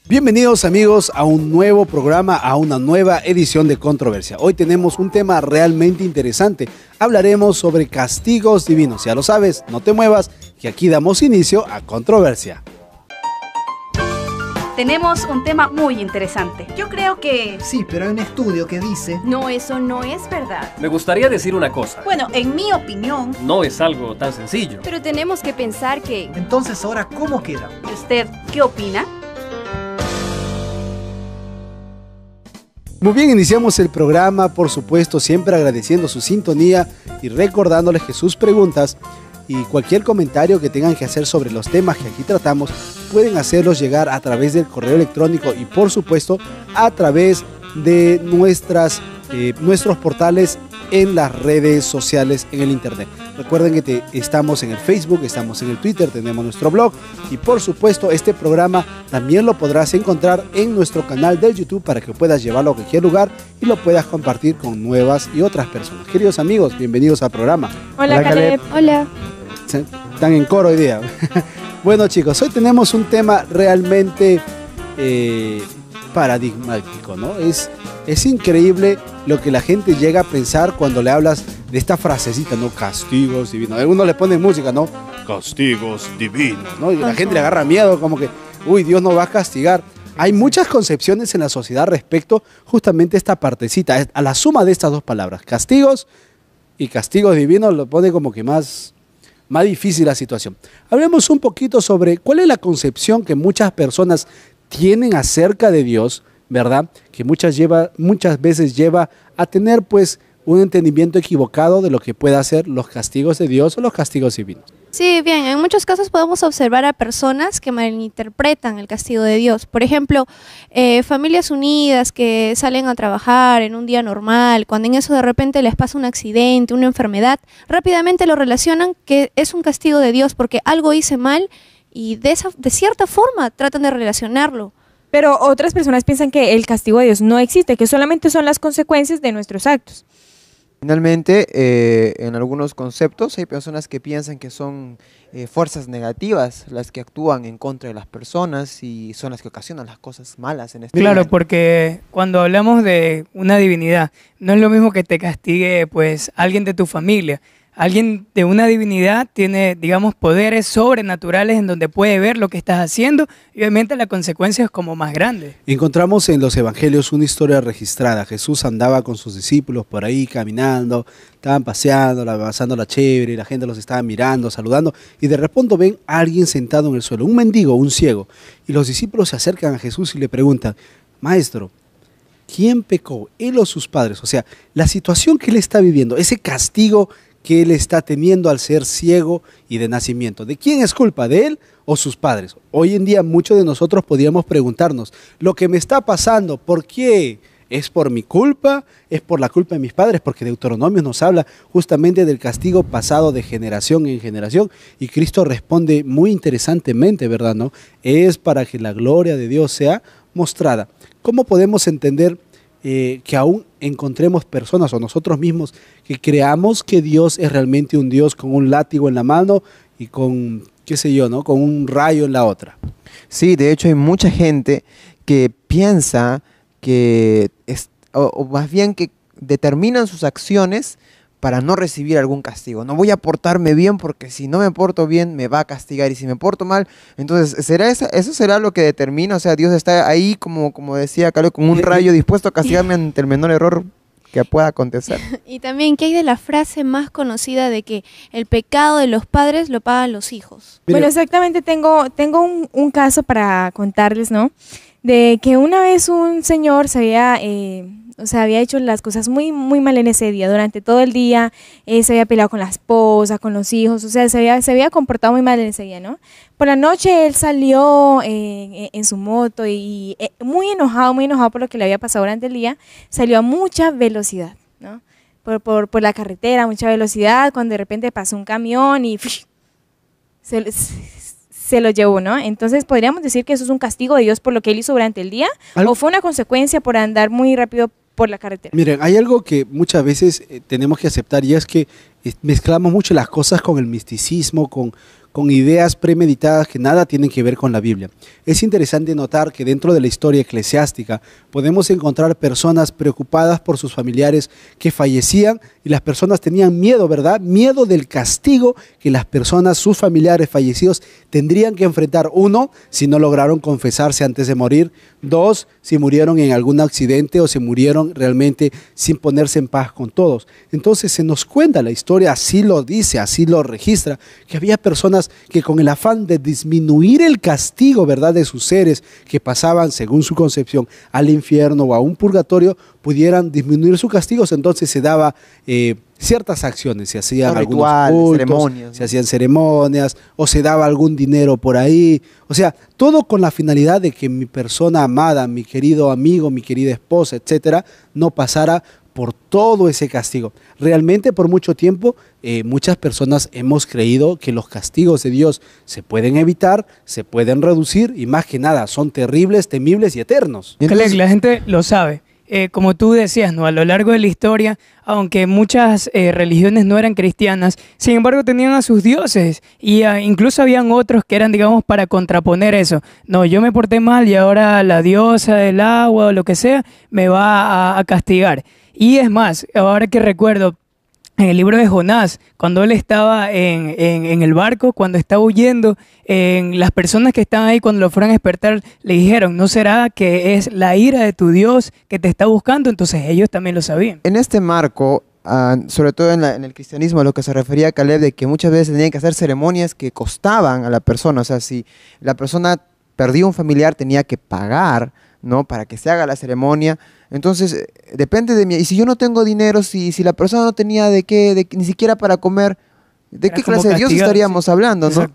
Bienvenidos amigos a un nuevo programa, a una nueva edición de Controversia. Hoy tenemos un tema realmente interesante. Hablaremos sobre castigos divinos. Ya lo sabes, no te muevas, que aquí damos inicio a Controversia. Tenemos un tema muy interesante. Yo creo que... Sí, pero hay un estudio que dice... No, eso no es verdad. Me gustaría decir una cosa. Bueno, en mi opinión... No es algo tan sencillo. Pero tenemos que pensar que... Entonces, ahora, ¿cómo queda? ¿Y usted qué opina? Muy bien, iniciamos el programa, por supuesto, siempre agradeciendo su sintonía y recordándoles que sus preguntas y cualquier comentario que tengan que hacer sobre los temas que aquí tratamos, pueden hacerlos llegar a través del correo electrónico y por supuesto a través de nuestros portales en las redes sociales en el internet. Recuerden que estamos en el Facebook, estamos en el Twitter, tenemos nuestro blog y por supuesto este programa también lo podrás encontrar en nuestro canal del YouTube para que puedas llevarlo a cualquier lugar y lo puedas compartir con nuevas y otras personas. Queridos amigos, bienvenidos al programa. Hola Caleb. Hola. Están en coro hoy día. Bueno chicos, hoy tenemos un tema realmente paradigmático, ¿no? Es increíble lo que la gente llega a pensar cuando le hablas de esta frasecita, ¿no? Castigos divinos. Algunos le ponen música, ¿no? Castigos divinos, ¿no? Y la gente le agarra miedo, como que, uy, Dios nos va a castigar. Hay muchas concepciones en la sociedad respecto justamente a esta partecita, a la suma de estas dos palabras, castigos y castigos divinos, lo pone como que más difícil la situación. Hablemos un poquito sobre cuál es la concepción que muchas personas tienen acerca de Dios, ¿verdad? Que muchas veces lleva a tener pues un entendimiento equivocado de lo que pueda ser los castigos de Dios o los castigos divinos. Sí, bien, en muchos casos podemos observar a personas que malinterpretan el castigo de Dios. Por ejemplo, familias unidas que salen a trabajar en un día normal, cuando en eso de repente les pasa un accidente, una enfermedad, rápidamente lo relacionan que es un castigo de Dios porque algo hice mal y de cierta forma tratan de relacionarlo. Pero otras personas piensan que el castigo de Dios no existe, que solamente son las consecuencias de nuestros actos. Finalmente, en algunos conceptos hay personas que piensan que son fuerzas negativas las que actúan en contra de las personas y son las que ocasionan las cosas malas en este Claro, mundo. porque cuando hablamos de una divinidad, no es lo mismo que te castigue pues alguien de tu familia. Alguien de una divinidad tiene, digamos, poderes sobrenaturales en donde puede ver lo que estás haciendo y obviamente la consecuencia es como más grande. Encontramos en los evangelios una historia registrada. Jesús andaba con sus discípulos por ahí caminando, estaban paseando, pasándola chévere, y la gente los estaba mirando, saludando y de repente ven a alguien sentado en el suelo, un mendigo, un ciego. Y los discípulos se acercan a Jesús y le preguntan, Maestro, ¿quién pecó? ¿Él o sus padres? O sea, la situación que él está viviendo, ese castigo que él está teniendo al ser ciego y de nacimiento. ¿De quién es culpa? ¿De él o sus padres? Hoy en día muchos de nosotros podríamos preguntarnos, lo que me está pasando, ¿por qué? ¿Es por mi culpa? ¿Es por la culpa de mis padres? Porque Deuteronomio nos habla justamente del castigo pasado de generación en generación y Cristo responde muy interesantemente, ¿verdad? ¿No? Es para que la gloria de Dios sea mostrada. ¿Cómo podemos entender que aún encontremos personas o nosotros mismos que creamos que Dios es realmente un Dios con un látigo en la mano y con, qué sé yo, ¿no? Con un rayo en la otra? Sí, de hecho hay mucha gente que piensa que, o más bien que determinan sus acciones para no recibir algún castigo. No voy a portarme bien porque si no me porto bien me va a castigar y si me porto mal, entonces ¿eso será lo que determina? O sea, Dios está ahí como decía Caleb, con un rayo dispuesto a castigarme ante el menor error que pueda acontecer. Y también, ¿qué hay de la frase más conocida de que el pecado de los padres lo pagan los hijos? Bueno, exactamente, tengo un caso para contarles, ¿no? De que una vez un señor había hecho las cosas muy, muy mal en ese día. Durante todo el día se había peleado con la esposa, con los hijos, o sea, se había comportado muy mal en ese día, ¿no? Por la noche él salió en su moto y muy enojado por lo que le había pasado durante el día, salió a mucha velocidad, ¿no? Por la carretera, a mucha velocidad, cuando de repente pasó un camión y se lo llevó, ¿no? Entonces, ¿podríamos decir que eso es un castigo de Dios por lo que él hizo durante el día? ¿O fue una consecuencia por andar muy rápido por la carretera? Miren, hay algo que muchas veces tenemos que aceptar y es que mezclamos mucho las cosas con el misticismo, con con ideas premeditadas que nada tienen que ver con la Biblia. Es interesante notar que dentro de la historia eclesiástica podemos encontrar personas preocupadas por sus familiares que fallecían y las personas tenían miedo, ¿verdad? Miedo del castigo que las personas, sus familiares fallecidos, tendrían que enfrentar. Uno, si no lograron confesarse antes de morir. Dos, si murieron en algún accidente o si murieron realmente sin ponerse en paz con todos. Entonces se nos cuenta la historia, así lo dice, así lo registra, que había personas que con el afán de disminuir el castigo, ¿verdad?, de sus seres que pasaban, según su concepción, al infierno o a un purgatorio, pudieran disminuir sus castigos. Entonces se daba ciertas acciones, se hacían algunos cultos, ceremonias, se hacían ceremonias, o se daba algún dinero por ahí, o sea, todo con la finalidad de que mi persona amada, mi querido amigo, mi querida esposa, etcétera, no pasara por todo ese castigo. Realmente por mucho tiempo muchas personas hemos creído que los castigos de Dios se pueden evitar, se pueden reducir y más que nada son terribles, temibles y eternos. Entonces, la gente lo sabe. Como tú decías, ¿no? A lo largo de la historia, aunque muchas religiones no eran cristianas, sin embargo tenían a sus dioses y incluso habían otros que eran, digamos, para contraponer eso. No, yo me porté mal y ahora la diosa del agua o lo que sea me va a castigar. Y es más, ahora que recuerdo, en el libro de Jonás, cuando él estaba en el barco, cuando estaba huyendo, las personas que estaban ahí cuando lo fueron a despertar le dijeron, ¿no será que es la ira de tu Dios que te está buscando? Entonces ellos también lo sabían. En este marco, sobre todo en el cristianismo, a lo que se refería Caleb, de que muchas veces tenían que hacer ceremonias que costaban a la persona. O sea, si la persona perdía un familiar, tenía que pagar, ¿no?, para que se haga la ceremonia. Entonces, depende de mí. Y si yo no tengo dinero, si la persona no tenía ni siquiera para comer, ¿de qué clase de Dios estaríamos hablando, no?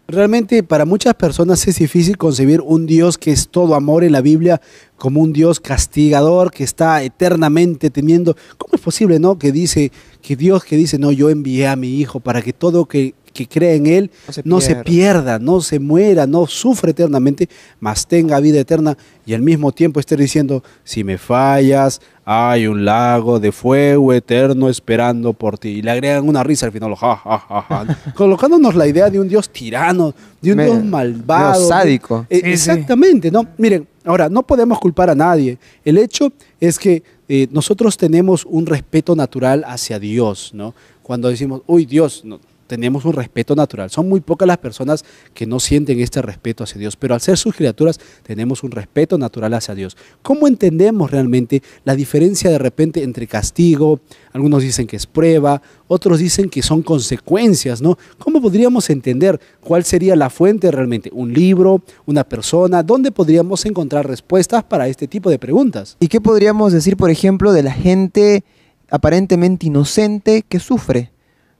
Realmente para muchas personas es difícil concebir un Dios que es todo amor en la Biblia como un Dios castigador que está eternamente teniendo. ¿Cómo es posible, no? Que dice que Dios que dice, no, yo envié a mi hijo para que todo que cree en él no se pierda, no se muera, no sufre eternamente, mas tenga vida eterna, y al mismo tiempo esté diciendo, si me fallas, hay un lago de fuego eterno esperando por ti. Y le agregan una risa al final, ja, ja, ja, ja, colocándonos la idea de un Dios tirano, de un Dios malvado. Dios sádico. Exactamente, ¿no? Miren, ahora, no podemos culpar a nadie. El hecho es que nosotros tenemos un respeto natural hacia Dios, ¿no? Cuando decimos, uy, Dios, no, tenemos un respeto natural. Son muy pocas las personas que no sienten este respeto hacia Dios, pero al ser sus criaturas tenemos un respeto natural hacia Dios. ¿Cómo entendemos realmente la diferencia de repente entre castigo? Algunos dicen que es prueba, otros dicen que son consecuencias, ¿no? ¿Cómo podríamos entender cuál sería la fuente realmente? ¿Un libro? ¿Una persona? ¿Dónde podríamos encontrar respuestas para este tipo de preguntas? ¿Y qué podríamos decir, por ejemplo, de la gente aparentemente inocente que sufre?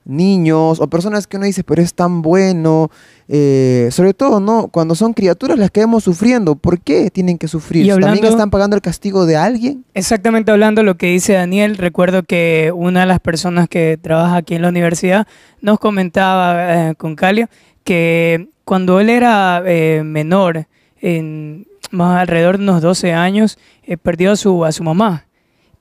Niños o personas que uno dice, pero es tan bueno, sobre todo, ¿no?, cuando son criaturas las que vemos sufriendo. ¿Por qué tienen que sufrir? ¿También están pagando el castigo de alguien? Exactamente, hablando de lo que dice Daniel, recuerdo que una de las personas que trabaja aquí en la universidad nos comentaba con Calio que cuando él era menor, más alrededor de unos 12 años, perdió a su mamá.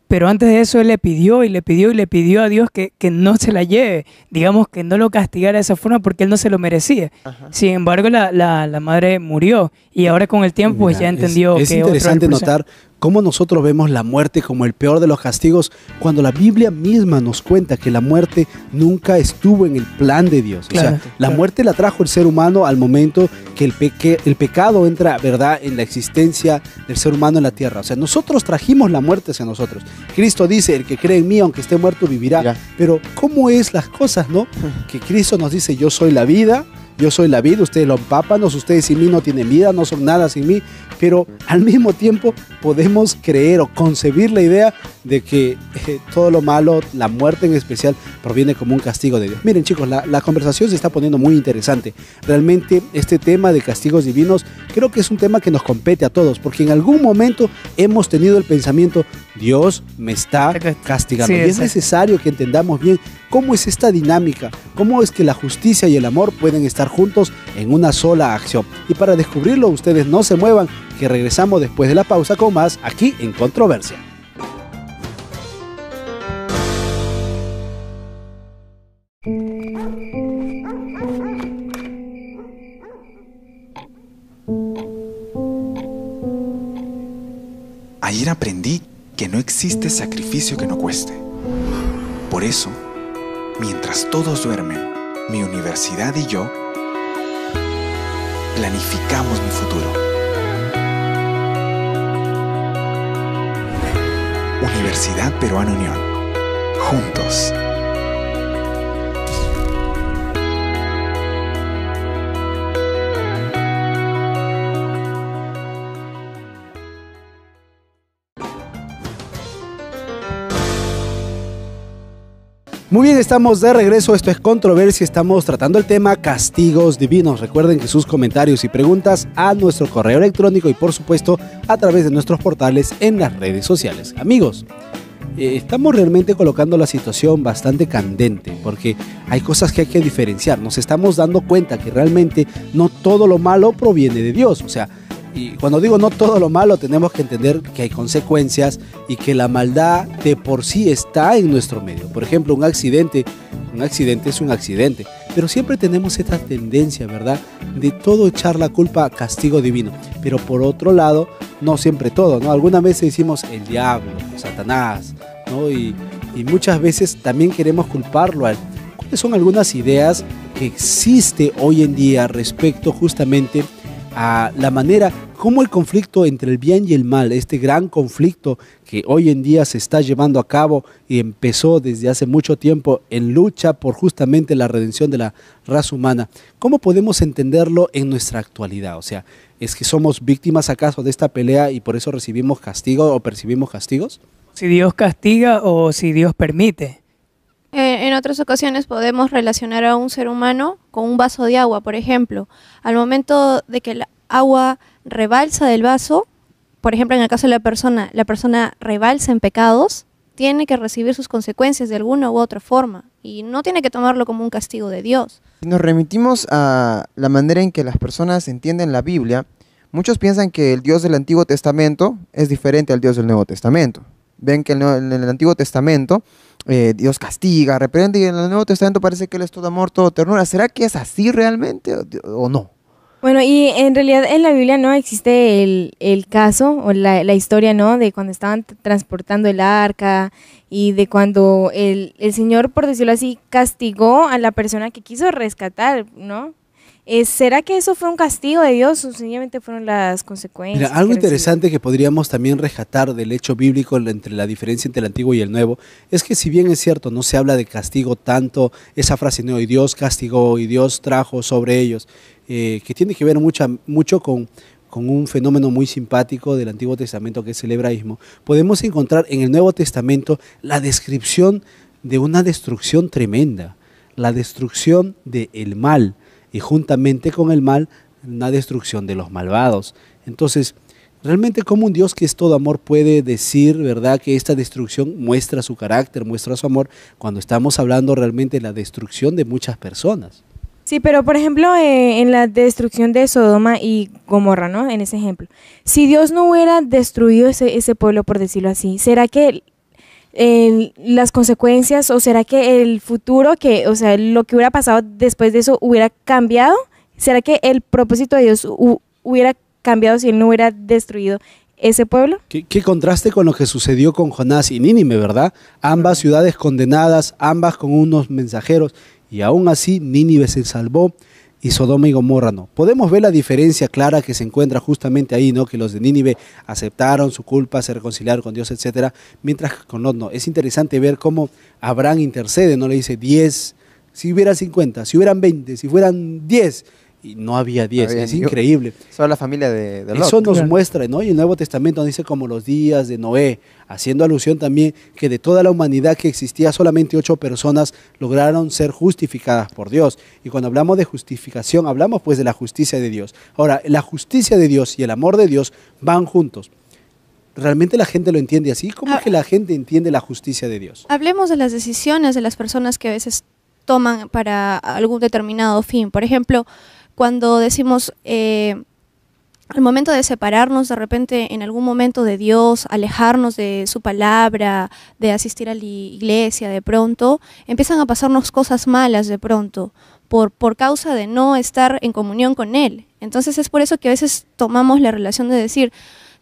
Pero antes de eso él le pidió a Dios que no se la lleve, digamos, que no lo castigara de esa forma porque él no se lo merecía. Ajá. Sin embargo, la madre murió y ahora con el tiempo pues ya entendió es interesante notar cómo nosotros vemos la muerte como el peor de los castigos cuando la Biblia misma nos cuenta que la muerte nunca estuvo en el plan de Dios. Claro, o sea, la muerte la trajo el ser humano al momento que el pecado entra, ¿verdad?, en la existencia del ser humano en la tierra. O sea, nosotros trajimos la muerte hacia nosotros. Cristo dice, el que cree en mí, aunque esté muerto, vivirá. Ya. Pero ¿cómo es las cosas, no? Que Cristo nos dice, yo soy la vida, ustedes los pápanos, ustedes sin mí no tienen vida, no son nada sin mí, pero al mismo tiempo podemos creer o concebir la idea de que todo lo malo, la muerte en especial, proviene como un castigo de Dios. Miren, chicos, la conversación se está poniendo muy interesante. Realmente este tema de castigos divinos creo que es un tema que nos compete a todos, porque en algún momento hemos tenido el pensamiento, Dios me está castigando. Sí, y es necesario que entendamos bien cómo es esta dinámica, cómo es que la justicia y el amor pueden estar juntos en una sola acción. Y para descubrirlo, ustedes no se muevan, que regresamos después de la pausa con más aquí en Controversia. Ayer aprendí que no existe sacrificio que no cueste. Por eso, mientras todos duermen, mi universidad y yo planificamos mi futuro. Universidad Peruana Unión. Juntos. Muy bien, estamos de regreso. Esto es Controversia. Estamos tratando el tema castigos divinos. Recuerden que sus comentarios y preguntas a nuestro correo electrónico y por supuesto a través de nuestros portales en las redes sociales. Amigos, estamos realmente colocando la situación bastante candente porque hay cosas que hay que diferenciar. Nos estamos dando cuenta que realmente no todo lo malo proviene de Dios. O sea, y cuando digo no todo lo malo, tenemos que entender que hay consecuencias y que la maldad de por sí está en nuestro medio. Por ejemplo, un accidente es un accidente, pero siempre tenemos esta tendencia, ¿verdad?, de todo echar la culpa a castigo divino. Pero por otro lado, no siempre todo, ¿no? Algunas veces decimos el diablo, Satanás, ¿no? Y muchas veces también queremos culparlo a él. ¿Cuáles son algunas ideas que existe hoy en día respecto justamente a la manera como el conflicto entre el bien y el mal, este gran conflicto que hoy en día se está llevando a cabo y empezó desde hace mucho tiempo en lucha por justamente la redención de la raza humana, ¿cómo podemos entenderlo en nuestra actualidad? O sea, ¿es que somos víctimas acaso de esta pelea y por eso recibimos castigo o percibimos castigos? Si Dios castiga o si Dios permite. En otras ocasiones podemos relacionar a un ser humano con un vaso de agua, por ejemplo. Al momento de que el agua rebalsa del vaso, por ejemplo, en el caso de la persona rebalsa en pecados, tiene que recibir sus consecuencias de alguna u otra forma y no tiene que tomarlo como un castigo de Dios. Si nos remitimos a la manera en que las personas entienden la Biblia, muchos piensan que el Dios del Antiguo Testamento es diferente al Dios del Nuevo Testamento. Ven que en el Antiguo Testamento Dios castiga, reprende, y en el Nuevo Testamento parece que Él es todo amor, todo ternura. ¿Será que es así realmente o no? Bueno, y en realidad en la Biblia no existe el caso o la historia, ¿no?, de cuando estaban transportando el arca y de cuando el Señor, por decirlo así, castigó a la persona que quiso rescatar, ¿no? ¿Será que eso fue un castigo de Dios o sencillamente fueron las consecuencias? Mira, algo interesante que podríamos también rescatar del hecho bíblico entre la diferencia entre el Antiguo y el Nuevo es que si bien es cierto, no se habla de castigo tanto, esa frase, no, y Dios castigó y Dios trajo sobre ellos, que tiene que ver mucho con un fenómeno muy simpático del Antiguo Testamento que es el hebraísmo, podemos encontrar en el Nuevo Testamento la descripción de una destrucción tremenda, la destrucción del mal, y juntamente con el mal, una destrucción de los malvados. Entonces, realmente cómo un Dios que es todo amor puede decir, ¿verdad?, que esta destrucción muestra su carácter, muestra su amor, cuando estamos hablando realmente de la destrucción de muchas personas. Sí, pero por ejemplo, en la destrucción de Sodoma y Gomorra, ¿no?, en ese ejemplo, si Dios no hubiera destruido ese pueblo, por decirlo así, ¿será que las consecuencias o será que el futuro, o sea, lo que hubiera pasado después de eso hubiera cambiado? ¿Será que el propósito de Dios hubiera cambiado si Él no hubiera destruido ese pueblo? ¿Qué contraste con lo que sucedió con Jonás y Nínive, ¿verdad? Ambas ciudades condenadas, ambas con unos mensajeros, y aún así Nínive se salvó y Sodoma y Gomorra no. Podemos ver la diferencia clara que se encuentra justamente ahí, ¿no?, que los de Nínive aceptaron su culpa, se reconciliaron con Dios, etcétera, mientras que con Lot no. Es interesante ver cómo Abraham intercede, no le dice 10, si hubiera 50, si hubieran 20, si fueran 10, y no había 10, es increíble. Solo la familia de Lot. Eso nos muestra, ¿no? Y el Nuevo Testamento nos dice como los días de Noé, haciendo alusión también que de toda la humanidad que existía, solamente 8 personas lograron ser justificadas por Dios. Y cuando hablamos de justificación, hablamos pues de la justicia de Dios. Ahora, la justicia de Dios y el amor de Dios van juntos. ¿Realmente la gente lo entiende así? ¿Cómo es que la gente entiende la justicia de Dios? Hablemos de las decisiones de las personas que a veces toman para algún determinado fin. Por ejemplo, cuando decimos al momento de separarnos de repente en algún momento de Dios, alejarnos de su palabra, de asistir a la iglesia de pronto, empiezan a pasarnos cosas malas de pronto por causa de no estar en comunión con Él. Entonces es por eso que a veces tomamos la relación de decir,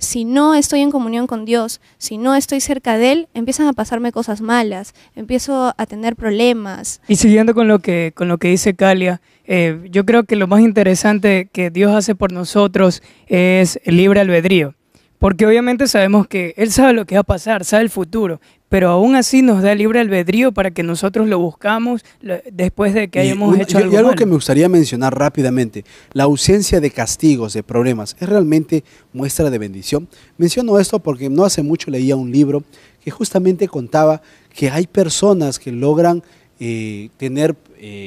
si no estoy en comunión con Dios, si no estoy cerca de Él, empiezan a pasarme cosas malas, empiezo a tener problemas. Y siguiendo con lo que dice Calia, yo creo que lo más interesante que Dios hace por nosotros es el libre albedrío. Porque obviamente sabemos que Él sabe lo que va a pasar, sabe el futuro, pero aún así nos da libre albedrío para que nosotros lo buscamos después de que hayamos hecho algo y algo malo. que me gustaría mencionar rápidamente, la ausencia de castigos, de problemas, ¿es realmente muestra de bendición? Menciono esto porque no hace mucho leía un libro que justamente contaba que hay personas que logran tener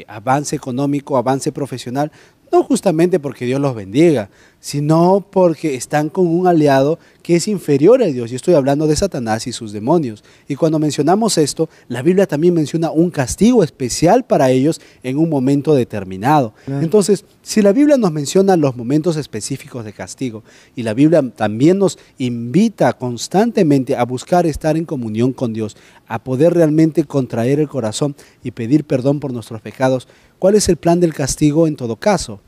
avance económico, avance profesional, no justamente porque Dios los bendiga, sino porque están con un aliado que es inferior a Dios. Y estoy hablando de Satanás y sus demonios. Y cuando mencionamos esto, la Biblia también menciona un castigo especial para ellos en un momento determinado. Claro. Entonces, si la Biblia nos menciona los momentos específicos de castigo, y la Biblia también nos invita constantemente a buscar estar en comunión con Dios, a poder realmente contraer el corazón y pedir perdón por nuestros pecados, ¿cuál es el plan del castigo en todo caso?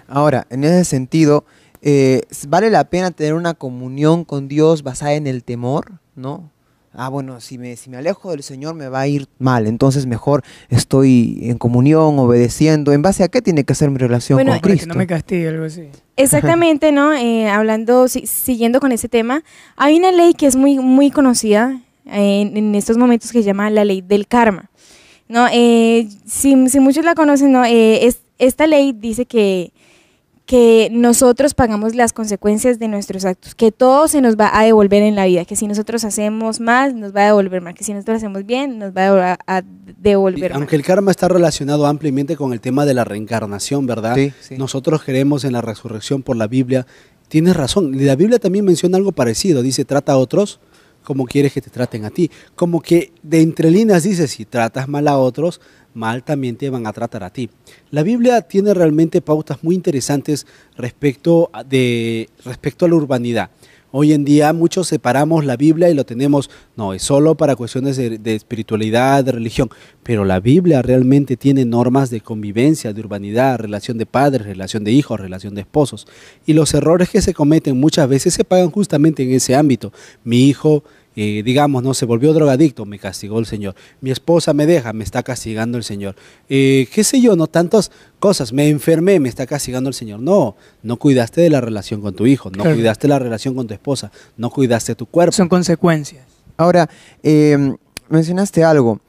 Ahora, en ese sentido, ¿vale la pena tener una comunión con Dios basada en el temor? ¿No? Bueno, si me alejo del Señor me va a ir mal, entonces mejor estoy en comunión, obedeciendo. ¿En base a qué tiene que ser mi relación con Cristo? Que no me castigue, algo así. Exactamente, ¿no? Siguiendo con ese tema, hay una ley que es muy, muy conocida en estos momentos que se llama la ley del karma, ¿no? Si muchos la conocen, ¿no? Esta ley dice que nosotros pagamos las consecuencias de nuestros actos, que todo se nos va a devolver en la vida, que si nosotros hacemos mal, nos va a devolver mal, que si nosotros hacemos bien, nos va a devolver mal. Aunque el karma está relacionado ampliamente con el tema de la reencarnación, ¿verdad? Sí, sí. Nosotros creemos en la resurrección por la Biblia. Tienes razón, la Biblia también menciona algo parecido, dice, trata a otros como quieres que te traten a ti. Como que de entre líneas dice, si tratas mal a otros, mal también te van a tratar a ti. La Biblia tiene realmente pautas muy interesantes respecto a la urbanidad. Hoy en día muchos separamos la Biblia y lo tenemos, no, es solo para cuestiones de espiritualidad, de religión, pero la Biblia realmente tiene normas de convivencia, de urbanidad, relación de padres, relación de hijos, relación de esposos. Y los errores que se cometen muchas veces se pagan justamente en ese ámbito. Mi hijo, digamos, no se volvió drogadicto, me castigó el Señor. Mi esposa me deja, me está castigando el Señor. Qué sé yo, no tantas cosas, me enfermé, me está castigando el Señor. No cuidaste de la relación con tu hijo, no cuidaste la relación con tu esposa, no cuidaste tu cuerpo. Son consecuencias. Ahora, mencionaste algo,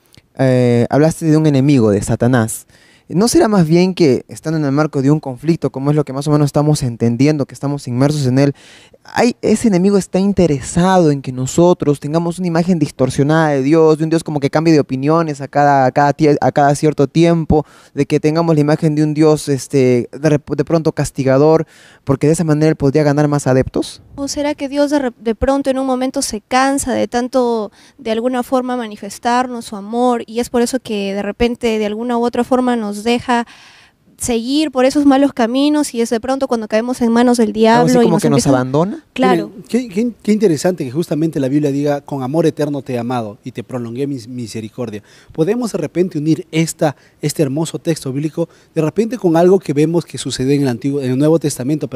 hablaste de un enemigo, de Satanás. ¿No será más bien que, estando en el marco de un conflicto, como es lo que más o menos estamos entendiendo, que estamos inmersos en él, ese enemigo está interesado en que nosotros tengamos una imagen distorsionada de un Dios como que cambie de opiniones a cada cierto tiempo, de que tengamos la imagen de un Dios de pronto castigador, porque de esa manera él podría ganar más adeptos? ¿O será que Dios de pronto en un momento se cansa de tanto, de alguna forma, manifestarnos su amor, y es por eso que de repente de alguna u otra forma nos deja seguir por esos malos caminos, y es de pronto cuando caemos en manos del diablo? ¿Así como y que nos abandona? Claro. Qué interesante que justamente la Biblia diga, con amor eterno te he amado y te prolongué mi misericordia. Podemos de repente unir este hermoso texto bíblico de repente con algo que vemos que sucede en el Nuevo Testamento,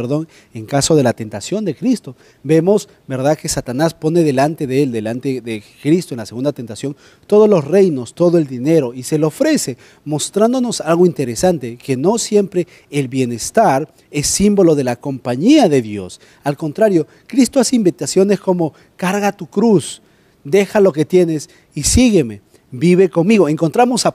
en caso de la tentación de Cristo. Vemos, ¿verdad?, que Satanás pone delante de él, delante de Cristo en la segunda tentación, todos los reinos, todo el dinero, y se lo ofrece, mostrándonos algo interesante, que no siempre el bienestar es símbolo de la compañía de Dios. Al contrario, Cristo hace invitaciones como: carga tu cruz, deja lo que tienes y sígueme, vive conmigo. Encontramos a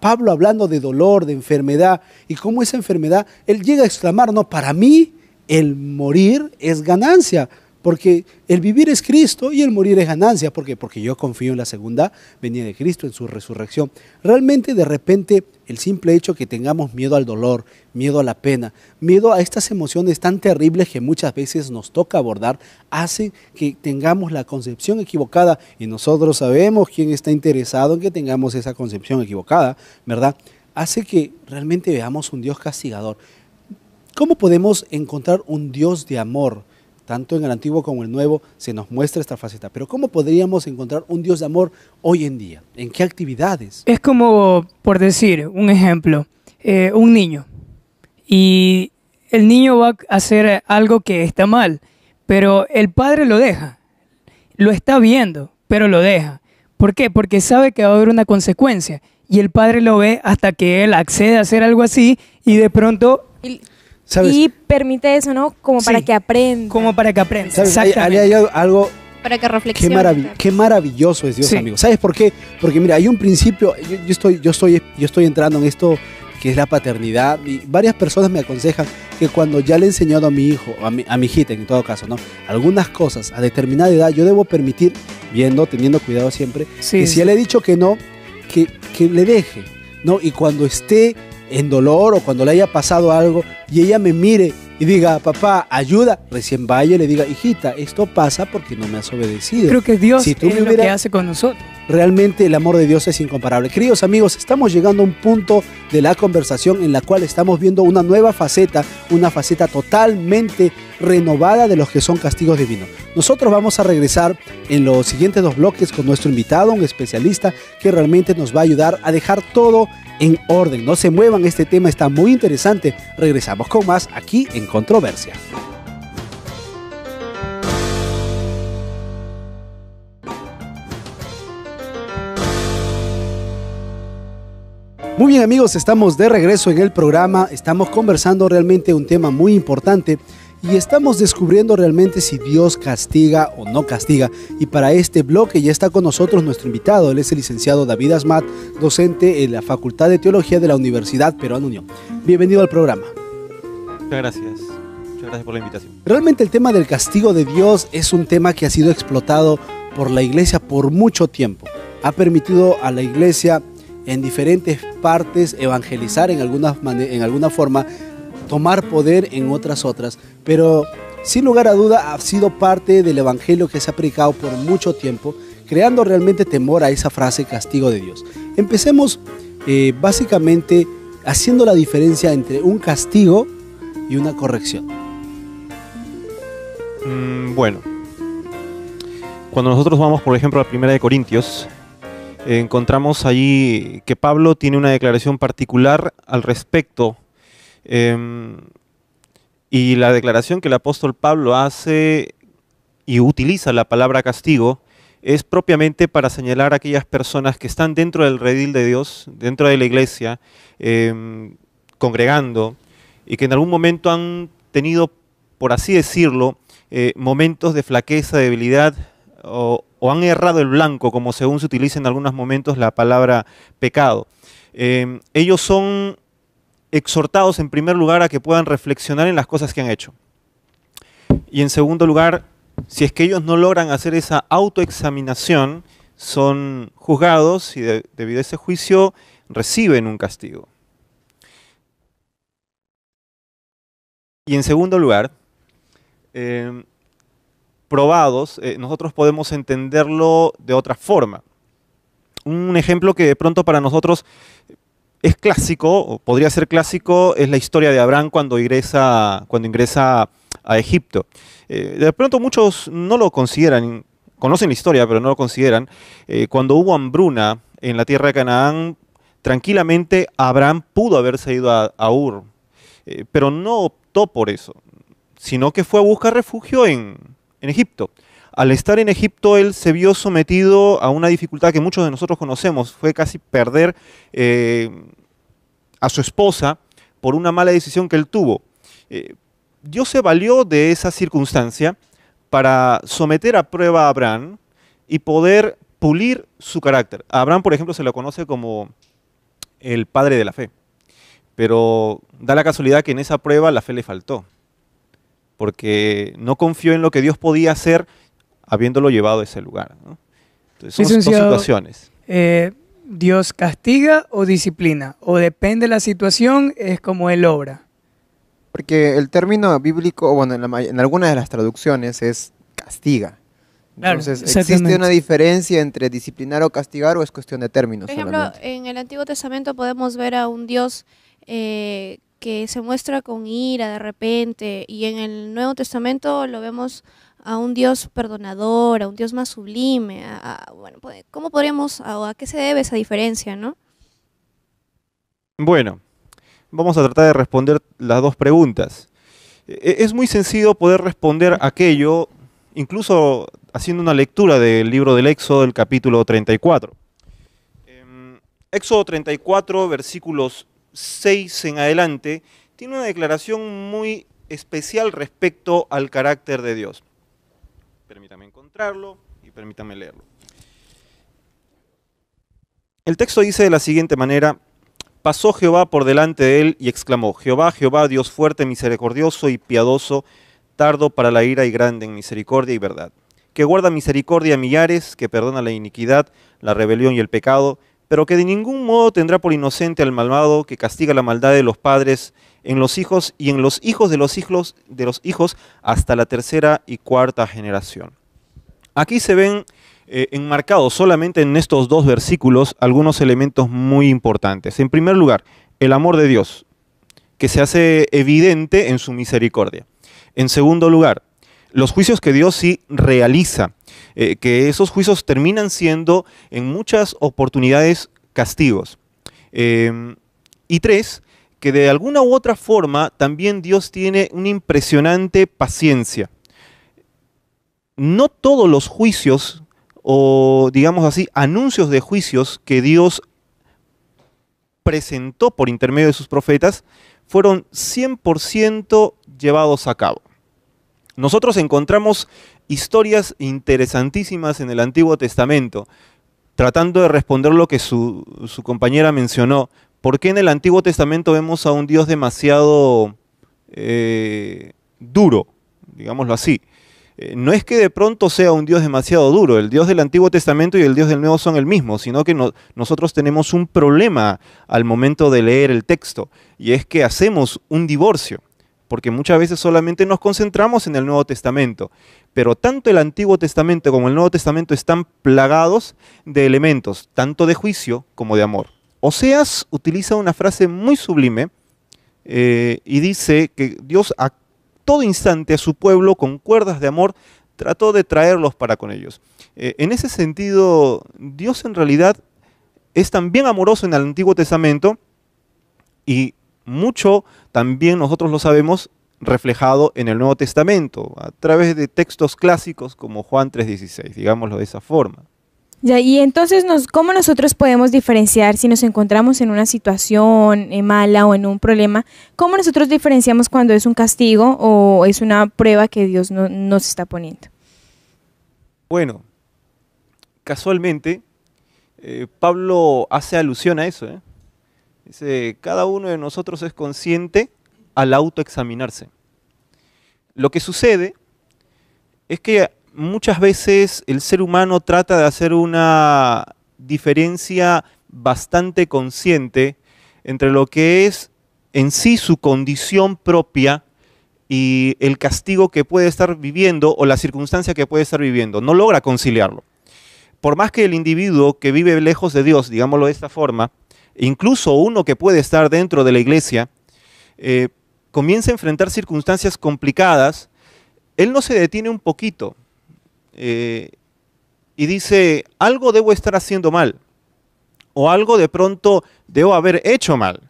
Pablo hablando de dolor, de enfermedad, y cómo esa enfermedad, él llega a exclamar, no, para mí el morir es ganancia, porque el vivir es Cristo y el morir es ganancia. ¿Por qué? Porque yo confío en la segunda venida de Cristo, en su resurrección. Realmente, de repente, el simple hecho que tengamos miedo al dolor, miedo a la pena, miedo a estas emociones tan terribles que muchas veces nos toca abordar, hace que tengamos la concepción equivocada, y nosotros sabemos quién está interesado en que tengamos esa concepción equivocada, ¿verdad? Hace que realmente veamos un Dios castigador. ¿Cómo podemos encontrar un Dios de amor? Tanto en el Antiguo como en el Nuevo se nos muestra esta faceta. Pero ¿cómo podríamos encontrar un Dios de amor hoy en día? ¿En qué actividades? Es como, por decir, un ejemplo, un niño. Y el niño va a hacer algo que está mal, pero el padre lo deja. Lo está viendo, pero lo deja. ¿Por qué? Porque sabe que va a haber una consecuencia. Y el padre lo ve hasta que él accede a hacer algo así y de pronto... ¿Sabes? Y permite eso, ¿no? Como para que aprenda. Como para que aprenda. ¿Sabes? Hay Exactamente. algo Para que reflexione. qué maravilloso es Dios, Sí. amigo. ¿Sabes por qué? Porque mira, hay un principio, yo estoy entrando en esto que es la paternidad, y varias personas me aconsejan que cuando ya le he enseñado a mi hijo, a mi hijita en todo caso, ¿no? Algunas cosas a determinada edad, yo debo permitir, teniendo cuidado siempre, Sí, que si ya le he dicho que no, que le deje, ¿no? Y cuando esté en dolor o cuando le haya pasado algo y ella me mire y diga, papá, ayuda, recién vaya y le diga, hijita, esto pasa porque no me has obedecido. Creo que Dios Si tú es me lo que hubieras- hace con nosotros. Realmente el amor de Dios es incomparable. Queridos amigos, estamos llegando a un punto de la conversación en la cual estamos viendo una nueva faceta, una faceta totalmente renovada de los que son castigos divinos. Nosotros vamos a regresar en los siguientes 2 bloques con nuestro invitado, un especialista que realmente nos va a ayudar a dejar todo en orden. No se muevan, este tema está muy interesante. Regresamos con más aquí en Controversia. Muy bien amigos, estamos de regreso en el programa, estamos conversando realmente un tema muy importante y estamos descubriendo realmente si Dios castiga o no castiga. Y para este bloque ya está con nosotros nuestro invitado, él es el licenciado David Asmat, docente en la Facultad de Teología de la Universidad Peruana Unión. Bienvenido al programa. Muchas gracias por la invitación. Realmente el tema del castigo de Dios es un tema que ha sido explotado por la iglesia por mucho tiempo. Ha permitido a la iglesia en diferentes partes evangelizar en alguna forma, tomar poder en otras, pero sin lugar a duda ha sido parte del evangelio que se ha predicado por mucho tiempo, creando realmente temor a esa frase castigo de Dios. Empecemos básicamente haciendo la diferencia entre un castigo y una corrección. Bueno, cuando nosotros vamos, por ejemplo, a la 1 de Corintios, encontramos allí que Pablo tiene una declaración particular al respecto. Y la declaración que el apóstol Pablo hace y utiliza la palabra castigo es propiamente para señalar a aquellas personas que están dentro del redil de Dios, dentro de la iglesia, congregando, y que en algún momento han tenido, por así decirlo, momentos de flaqueza, debilidad, o han errado el blanco, como según se utiliza en algunos momentos la palabra pecado. Ellos son exhortados en primer lugar a que puedan reflexionar en las cosas que han hecho. Y en segundo lugar, si es que ellos no logran hacer esa autoexaminación, son juzgados y debido a ese juicio reciben un castigo. Y en segundo lugar, probados, nosotros podemos entenderlo de otra forma. Un ejemplo que de pronto para nosotros es clásico, o podría ser clásico, es la historia de Abraham cuando ingresa a Egipto. De pronto muchos no lo consideran, conocen la historia, pero no lo consideran. Cuando hubo hambruna en la tierra de Canaán, tranquilamente Abraham pudo haberse ido a Ur, pero no optó por eso, sino que fue a buscar refugio en Egipto. Al estar en Egipto, él se vio sometido a una dificultad que muchos de nosotros conocemos. Fue casi perder a su esposa por una mala decisión que él tuvo. Dios se valió de esa circunstancia para someter a prueba a Abraham y poder pulir su carácter. A Abraham, por ejemplo, se lo conoce como el padre de la fe. Pero da la casualidad que en esa prueba la fe le faltó, porque no confió en lo que Dios podía hacer habiéndolo llevado a ese lugar, ¿no? Entonces, son dos situaciones. ¿Dios castiga o disciplina? ¿O depende de la situación, es como Él obra? Porque el término bíblico, bueno, en algunas de las traducciones es castiga. Claro, entonces, ¿existe una diferencia entre disciplinar o castigar o es cuestión de términos Por ejemplo, solamente? en el Antiguo Testamento podemos ver a un Dios que se muestra con ira de repente, y en el Nuevo Testamento lo vemos a un Dios perdonador, a un Dios más sublime. Bueno, ¿cómo podríamos, a qué se debe esa diferencia, no? Bueno, vamos a tratar de responder las dos preguntas. Es muy sencillo poder responder aquello, incluso haciendo una lectura del libro del Éxodo, el capítulo 34. Éxodo 34, versículos 6 en adelante, tiene una declaración muy especial respecto al carácter de Dios. Permítame encontrarlo y permítame leerlo. El texto dice de la siguiente manera: pasó Jehová por delante de él y exclamó: Jehová, Jehová, Dios fuerte, misericordioso y piadoso, tardo para la ira y grande en misericordia y verdad, que guarda misericordia a millares, que perdona la iniquidad, la rebelión y el pecado, pero que de ningún modo tendrá por inocente al malvado, que castiga la maldad de los padres en los hijos y en los hijos de los hijos hasta la tercera y cuarta generación. Aquí se ven enmarcados solamente en estos dos versículos algunos elementos muy importantes. En primer lugar, el amor de Dios, que se hace evidente en su misericordia. En segundo lugar, los juicios que Dios sí realiza, que esos juicios terminan siendo en muchas oportunidades castigos. Y tres, que de alguna u otra forma también Dios tiene una impresionante paciencia. No todos los juicios, o digamos así, anuncios de juicios que Dios presentó por intermedio de sus profetas, fueron 100% llevados a cabo. Nosotros encontramos historias interesantísimas en el Antiguo Testamento, tratando de responder lo que su compañera mencionó. ¿Por qué en el Antiguo Testamento vemos a un Dios demasiado duro, digámoslo así? No es que de pronto sea un Dios demasiado duro, el Dios del Antiguo Testamento y el Dios del Nuevo son el mismo, sino que nosotros tenemos un problema al momento de leer el texto, y es que hacemos un divorcio, porque muchas veces solamente nos concentramos en el Nuevo Testamento, pero tanto el Antiguo Testamento como el Nuevo Testamento están plagados de elementos, tanto de juicio como de amor. Oseas utiliza una frase muy sublime y dice que Dios a todo instante a su pueblo con cuerdas de amor trató de traerlos para con ellos. En ese sentido, Dios en realidad es también amoroso en el Antiguo Testamento y mucho también nosotros lo sabemos reflejado en el Nuevo Testamento, a través de textos clásicos como Juan 3:16, digámoslo de esa forma. Ya, y entonces, ¿cómo nosotros podemos diferenciar si nos encontramos en una situación mala o en un problema? ¿Cómo nosotros diferenciamos cuando es un castigo o es una prueba que Dios nos está poniendo? Bueno, casualmente, Pablo hace alusión a eso. Dice, cada uno de nosotros es consciente al autoexaminarse. Lo que sucede es que muchas veces el ser humano trata de hacer una diferencia bastante consciente entre lo que es en sí su condición propia y el castigo que puede estar viviendo o la circunstancia que puede estar viviendo. No logra conciliarlo. Por más que el individuo que vive lejos de Dios, digámoslo de esta forma, incluso uno que puede estar dentro de la iglesia, comienza a enfrentar circunstancias complicadas, él no se detiene un poquito y dice, algo debo estar haciendo mal, o algo de pronto debo haber hecho mal,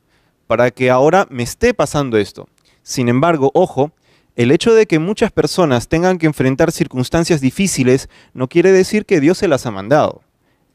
para que ahora me esté pasando esto. Sin embargo, ojo, el hecho de que muchas personas tengan que enfrentar circunstancias difíciles no quiere decir que Dios se las ha mandado.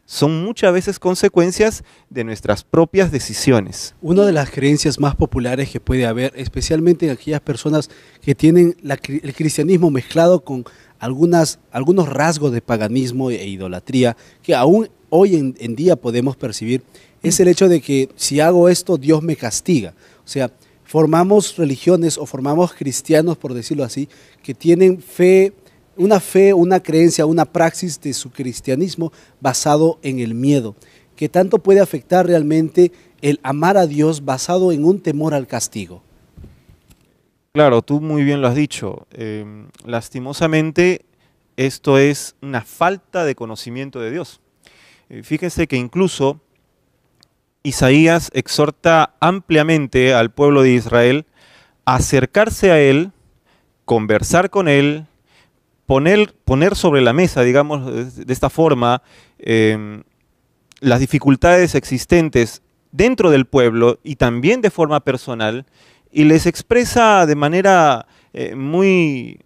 Son muchas veces consecuencias de nuestras propias decisiones. Una de las creencias más populares que puede haber, especialmente en aquellas personas que tienen el cristianismo mezclado con algunos rasgos de paganismo e idolatría, que aún hoy en día podemos percibir, es el hecho de que si hago esto, Dios me castiga. O sea, formamos religiones o formamos cristianos, por decirlo así, que tienen una creencia, una praxis de su cristianismo basado en el miedo, que tanto puede afectar realmente el amar a Dios basado en un temor al castigo. Claro, tú muy bien lo has dicho. Lastimosamente, esto es una falta de conocimiento de Dios. Fíjense que incluso Isaías exhorta ampliamente al pueblo de Israel a acercarse a Él, conversar con Él, poner sobre la mesa, digamos, de esta forma, las dificultades existentes dentro del pueblo y también de forma personal, y les expresa de manera muy,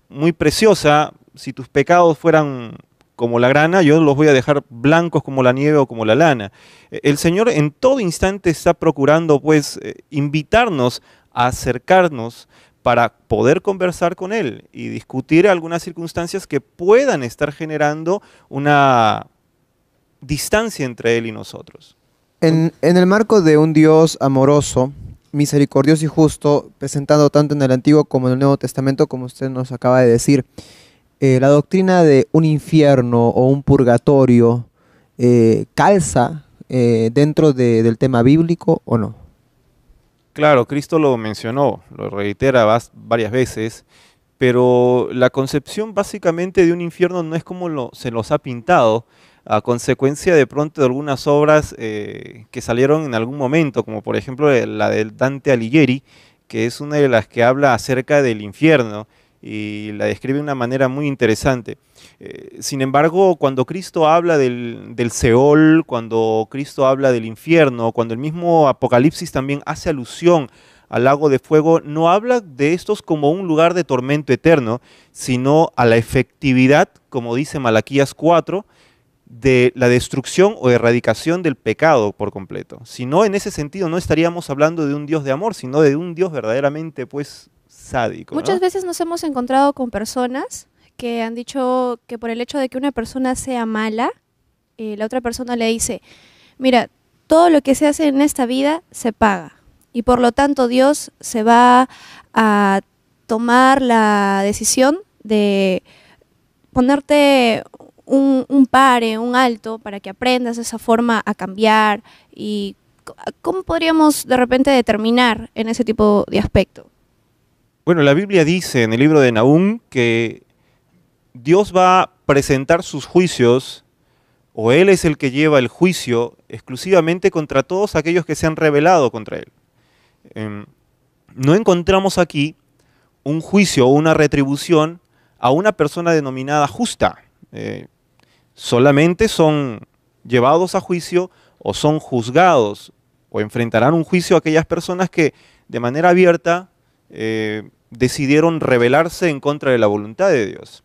muy preciosa. Si tus pecados fueran como la grana, yo los voy a dejar blancos como la nieve o como la lana. El Señor en todo instante está procurando, pues, invitarnos a acercarnos para poder conversar con Él y discutir algunas circunstancias que puedan estar generando una distancia entre Él y nosotros. En el marco de un Dios amoroso, misericordioso y justo, presentado tanto en el Antiguo como en el Nuevo Testamento, como usted nos acaba de decir, la doctrina de un infierno o un purgatorio calza dentro del tema bíblico o no? Claro, Cristo lo mencionó, lo reitera varias veces, pero la concepción básicamente de un infierno no es como se nos ha pintado, a consecuencia de pronto de algunas obras que salieron en algún momento, como por ejemplo la de Dante Alighieri, que es una de las que habla acerca del infierno y la describe de una manera muy interesante. Sin embargo, cuando Cristo habla del Seol, cuando Cristo habla del infierno, cuando el mismo Apocalipsis también hace alusión al lago de fuego, no habla de estos como un lugar de tormento eterno, sino a la efectividad, como dice Malaquías 4, de la destrucción o erradicación del pecado por completo. Si no, en ese sentido no estaríamos hablando de un Dios de amor, sino de un Dios verdaderamente, pues, sádico, ¿no? Muchas veces nos hemos encontrado con personas que han dicho que por el hecho de que una persona sea mala, la otra persona le dice, mira, todo lo que se hace en esta vida se paga y por lo tanto Dios se va a tomar la decisión de ponerte un pare, un alto para que aprendas de esa forma a cambiar. ¿Y cómo podríamos de repente determinar en ese tipo de aspecto? Bueno, la Biblia dice en el libro de Nahum que Dios va a presentar sus juicios, o Él es el que lleva el juicio exclusivamente contra todos aquellos que se han rebelado contra Él. No encontramos aquí un juicio o una retribución a una persona denominada justa. Solamente son llevados a juicio o son juzgados o enfrentarán un juicio a aquellas personas que de manera abierta decidieron rebelarse en contra de la voluntad de Dios.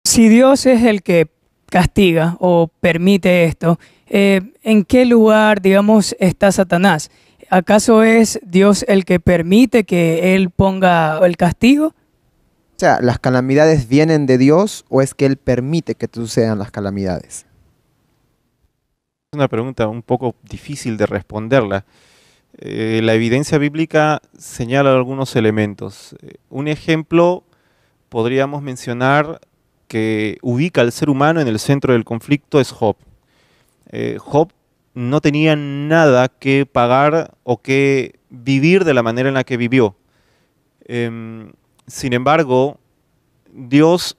Si Dios es el que castiga o permite esto, ¿en qué lugar, digamos, está Satanás? ¿Acaso es Dios el que permite que Él ponga el castigo? O sea, ¿las calamidades vienen de Dios o es que Él permite que sucedan las calamidades? Es una pregunta un poco difícil de responderla. La evidencia bíblica señala algunos elementos. Un ejemplo podríamos mencionar que ubica al ser humano en el centro del conflicto es Job. Job no tenía nada que pagar o que vivir de la manera en la que vivió. Sin embargo, Dios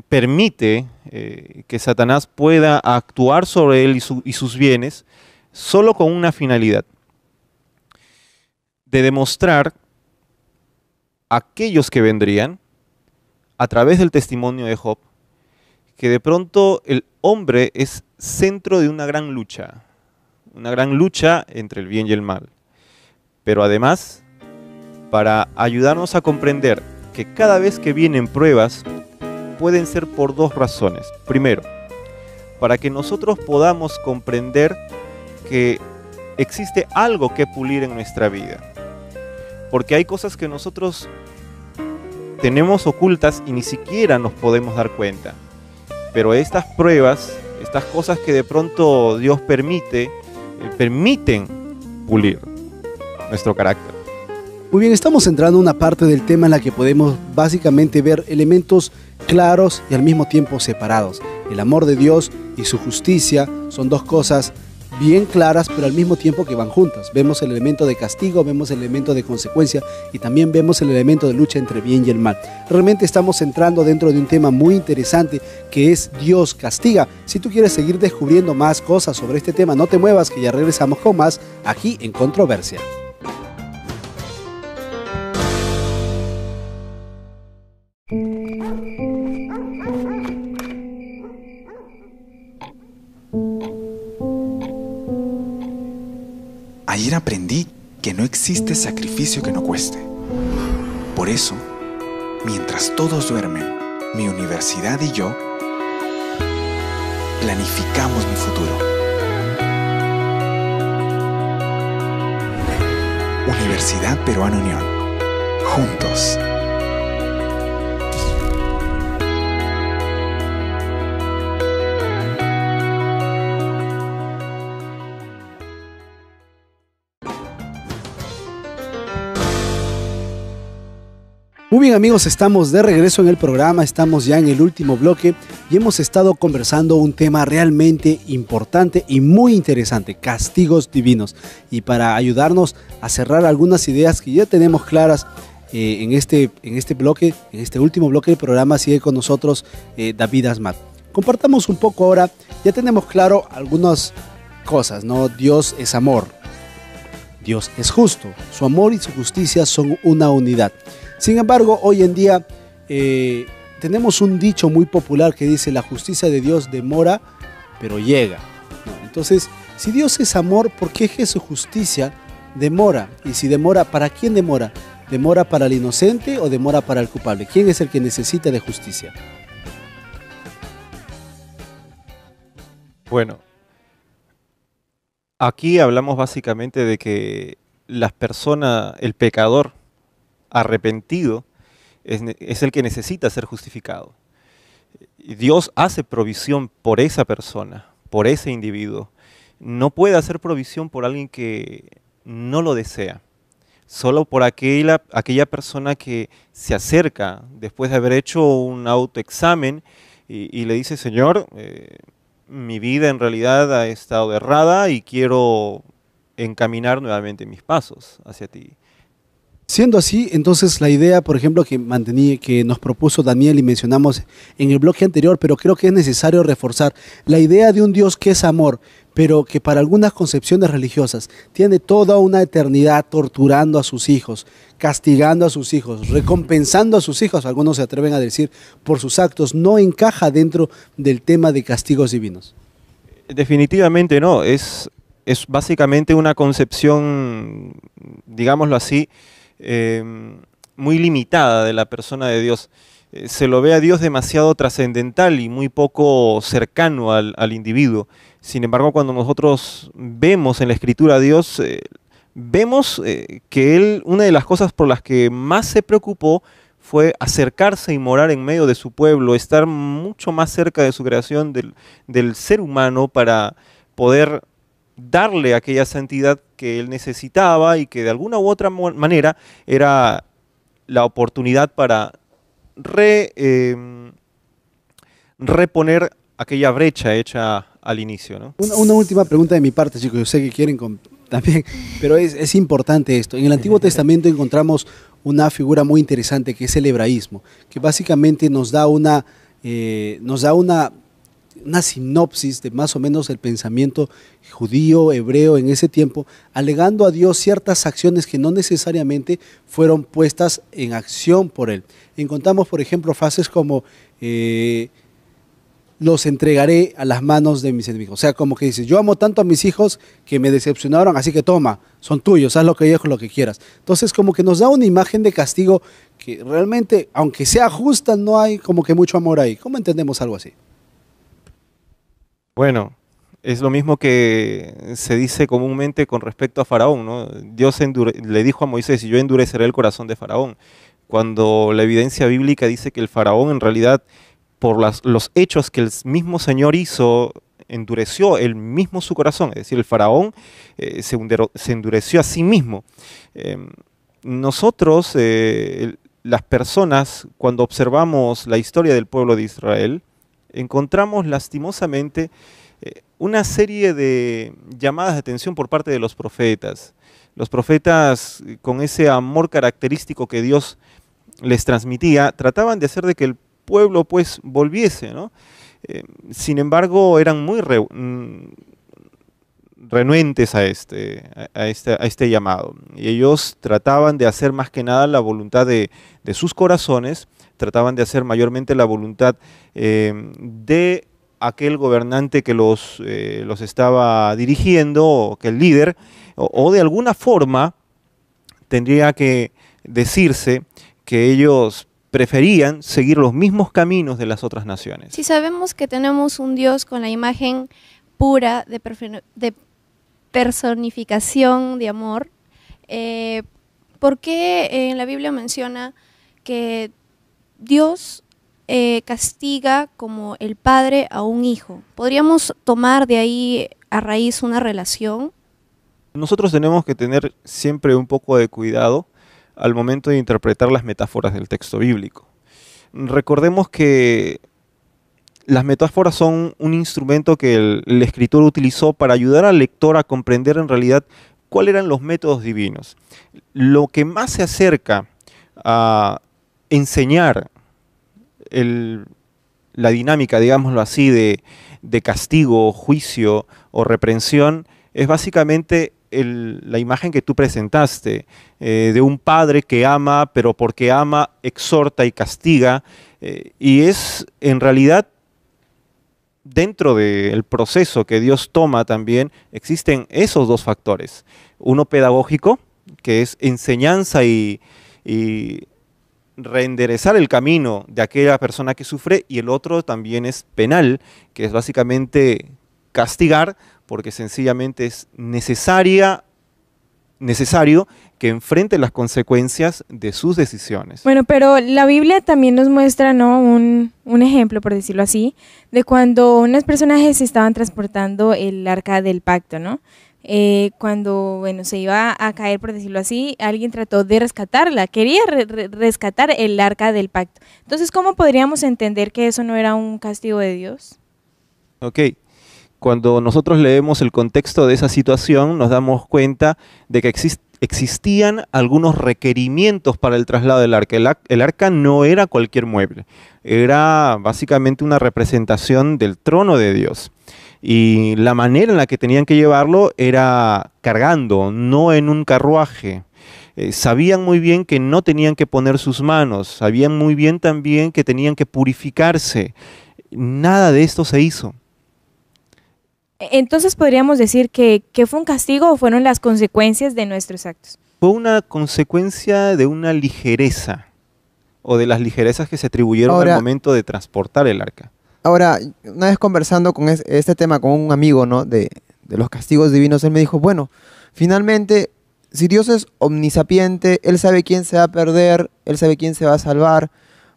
permite que Satanás pueda actuar sobre él y sus bienes solo con una finalidad: de demostrar a aquellos que vendrían, a través del testimonio de Job, que de pronto el hombre es centro de una gran lucha entre el bien y el mal. Pero además, para ayudarnos a comprender que cada vez que vienen pruebas, pueden ser por dos razones. Primero, para que nosotros podamos comprender que existe algo que pulir en nuestra vida. Porque hay cosas que nosotros tenemos ocultas y ni siquiera nos podemos dar cuenta. Pero estas pruebas, estas cosas que de pronto Dios permite, permiten pulir nuestro carácter. Muy bien, estamos entrando en una parte del tema en la que podemos básicamente ver elementos claros y al mismo tiempo separados. El amor de Dios y su justicia son dos cosas bien claras, pero al mismo tiempo que van juntas. Vemos el elemento de castigo, vemos el elemento de consecuencia y también vemos el elemento de lucha entre bien y el mal. Realmente estamos entrando dentro de un tema muy interesante que es Dios castiga. Si tú quieres seguir descubriendo más cosas sobre este tema, no te muevas, que ya regresamos con más aquí en Controversia. Ayer aprendí que no existe sacrificio que no cueste. Por eso, mientras todos duermen, mi universidad y yo planificamos mi futuro. Universidad Peruana Unión. Juntos. Muy bien amigos, estamos de regreso en el programa, estamos ya en el último bloque y hemos estado conversando un tema realmente importante y muy interesante, castigos divinos. Y para ayudarnos a cerrar algunas ideas que ya tenemos claras en este bloque, en este último bloque del programa, sigue con nosotros David Asmat. Compartamos un poco ahora, ya tenemos claro algunas cosas, ¿no? Dios es amor, Dios es justo, su amor y su justicia son una unidad. Sin embargo, hoy en día tenemos un dicho muy popular que dice: la justicia de Dios demora, pero llega, ¿no? Entonces, si Dios es amor, ¿por qué que su justicia demora? Y si demora, ¿para quién demora? ¿Demora para el inocente o demora para el culpable? ¿Quién es el que necesita de justicia? Bueno, aquí hablamos básicamente de que las personas, el pecador arrepentido, es el que necesita ser justificado. Y Dios hace provisión por esa persona, por ese individuo. No puede hacer provisión por alguien que no lo desea. Solo por aquella persona que se acerca después de haber hecho un autoexamen y le dice: Señor, mi vida en realidad ha estado errada y quiero encaminar nuevamente mis pasos hacia ti. Siendo así, entonces la idea, por ejemplo, que nos propuso Daniel y mencionamos en el bloque anterior, pero creo que es necesario reforzar la idea de un Dios que es amor, pero que para algunas concepciones religiosas tiene toda una eternidad torturando a sus hijos, castigando a sus hijos, recompensando a sus hijos, algunos se atreven a decir, por sus actos, no encaja dentro del tema de castigos divinos. Definitivamente no, es básicamente una concepción, digámoslo así, muy limitada de la persona de Dios. Se lo ve a Dios demasiado trascendental y muy poco cercano al individuo. Sin embargo, cuando nosotros vemos en la Escritura a Dios, vemos que Él, una de las cosas por las que más se preocupó fue acercarse y morar en medio de su pueblo, estar mucho más cerca de su creación, del ser humano, para poder darle aquella santidad que él necesitaba y que de alguna u otra manera era la oportunidad para reponer aquella brecha hecha al inicio, ¿no? Una última pregunta de mi parte, chicos, yo sé que quieren también, pero es importante esto. En el Antiguo Testamento encontramos una figura muy interesante que es el hebraísmo, que básicamente nos da una sinopsis de más o menos el pensamiento judío, hebreo en ese tiempo, alegando a Dios ciertas acciones que no necesariamente fueron puestas en acción por Él. Encontramos, por ejemplo, frases como los entregaré a las manos de mis enemigos. O sea, como que dices, yo amo tanto a mis hijos que me decepcionaron, así que toma, son tuyos, haz lo que ellos con lo que quieras. Entonces, como que nos da una imagen de castigo que realmente, aunque sea justa, no hay como que mucho amor ahí. ¿Cómo entendemos algo así? Bueno, es lo mismo que se dice comúnmente con respecto a Faraón, ¿no? Dios le dijo a Moisés: y yo endureceré el corazón de Faraón, cuando la evidencia bíblica dice que el Faraón en realidad, por los hechos que el mismo Señor hizo, endureció él mismo su corazón. Es decir, el Faraón se endureció a sí mismo. Nosotros, las personas, cuando observamos la historia del pueblo de Israel, encontramos lastimosamente una serie de llamadas de atención por parte de los profetas. Los profetas, con ese amor característico que Dios les transmitía, trataban de hacer de que el pueblo pues volviese, ¿no? Sin embargo, eran muy renuentes a este llamado. Y ellos trataban de hacer más que nada la voluntad de sus corazones, trataban de hacer mayormente la voluntad de aquel gobernante que los estaba dirigiendo, o que el líder, o de alguna forma tendría que decirse que ellos preferían seguir los mismos caminos de las otras naciones. Si sabemos que tenemos un Dios con la imagen pura de personificación de amor, ¿por qué en la Biblia menciona que Dios castiga como el padre a un hijo? ¿Podríamos tomar de ahí a raíz una relación? Nosotros tenemos que tener siempre un poco de cuidado al momento de interpretar las metáforas del texto bíblico. Recordemos que las metáforas son un instrumento que el escritor utilizó para ayudar al lector a comprender en realidad cuáles eran los métodos divinos. Lo que más se acerca a enseñar la dinámica, digámoslo así, de castigo, juicio o reprensión es básicamente la imagen que tú presentaste, de un padre que ama, pero porque ama, exhorta y castiga, y es en realidad dentro del proceso que Dios toma también, existen esos dos factores. Uno pedagógico, que es enseñanza y reenderezar el camino de aquella persona que sufre, y el otro también es penal, que es básicamente castigar, porque sencillamente es necesario que enfrente las consecuencias de sus decisiones. Bueno, pero la Biblia también nos muestra, ¿no?, un ejemplo, por decirlo así, de cuando unos personajes estaban transportando el arca del pacto, ¿no? Cuando, bueno, se iba a caer, por decirlo así, alguien trató de rescatarla, quería rescatar el arca del pacto. Entonces, ¿cómo podríamos entender que eso no era un castigo de Dios? Ok. Cuando nosotros leemos el contexto de esa situación, nos damos cuenta de que existían algunos requerimientos para el traslado del arca. El arca no era cualquier mueble, era básicamente una representación del trono de Dios. Y la manera en la que tenían que llevarlo era cargando, no en un carruaje. Sabían muy bien que no tenían que poner sus manos, sabían muy bien también que tenían que purificarse. Nada de esto se hizo. Entonces, ¿podríamos decir que fue un castigo o fueron las consecuencias de nuestros actos? Fue una consecuencia de una ligereza, o de las ligerezas que se atribuyeron al momento de transportar el arca. Ahora, una vez conversando con este tema con un amigo, ¿no?, de los castigos divinos, él me dijo, bueno, finalmente, si Dios es omnisapiente, Él sabe quién se va a perder, Él sabe quién se va a salvar,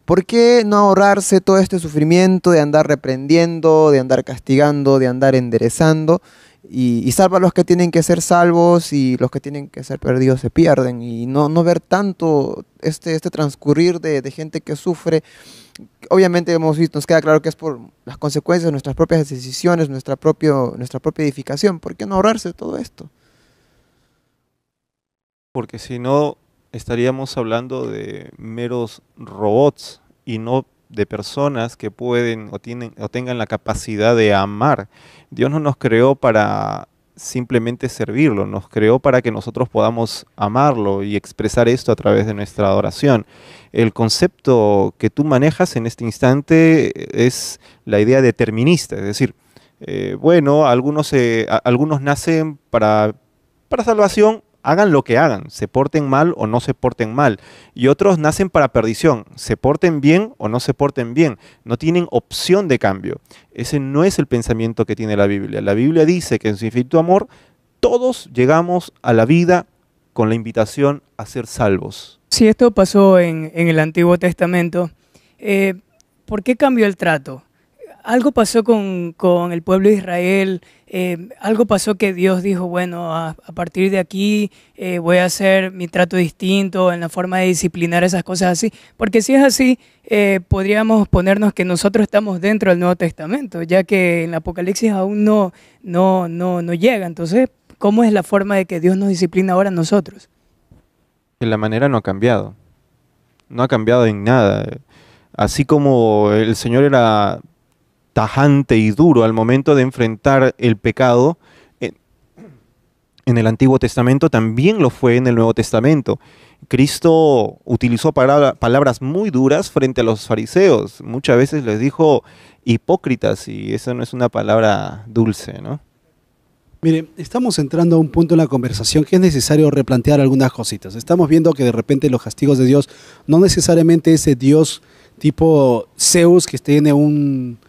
¿por qué no ahorrarse todo este sufrimiento de andar reprendiendo, de andar castigando, de andar enderezando? Y salva a los que tienen que ser salvos y los que tienen que ser perdidos se pierden. Y no ver tanto este transcurrir de gente que sufre. Obviamente hemos visto, nos queda claro que es por las consecuencias de nuestras propias decisiones, nuestra propia edificación. ¿Por qué no ahorrarse todo esto? Porque si no, estaríamos hablando de meros robots y no de personas que pueden o tengan la capacidad de amar. Dios no nos creó para simplemente servirlo, nos creó para que nosotros podamos amarlo y expresar esto a través de nuestra adoración. El concepto que tú manejas en este instante es la idea determinista, es decir, bueno, algunos nacen para salvación, hagan lo que hagan, se porten mal o no se porten mal. Y otros nacen para perdición, se porten bien o no se porten bien. No tienen opción de cambio. Ese no es el pensamiento que tiene la Biblia. La Biblia dice que en su infinito amor todos llegamos a la vida con la invitación a ser salvos. Si esto pasó en el Antiguo Testamento, ¿por qué cambió el trato? Algo pasó con el pueblo de Israel, algo pasó que Dios dijo, bueno, a partir de aquí voy a hacer mi trato distinto en la forma de disciplinar esas cosas así. Porque si es así, podríamos ponernos que nosotros estamos dentro del Nuevo Testamento, ya que en el Apocalipsis aún no llega. Entonces, ¿cómo es la forma de que Dios nos disciplina ahora a nosotros? La manera no ha cambiado en nada. Así como el Señor era tajante y duro al momento de enfrentar el pecado, en el Antiguo Testamento también lo fue en el Nuevo Testamento. Cristo utilizó palabras muy duras frente a los fariseos. Muchas veces les dijo hipócritas, y esa no es una palabra dulce, ¿no? Mire, estamos entrando a un punto en la conversación que es necesario replantear algunas cositas. Estamos viendo que de repente los castigos de Dios no necesariamente ese Dios tipo Zeus que tiene un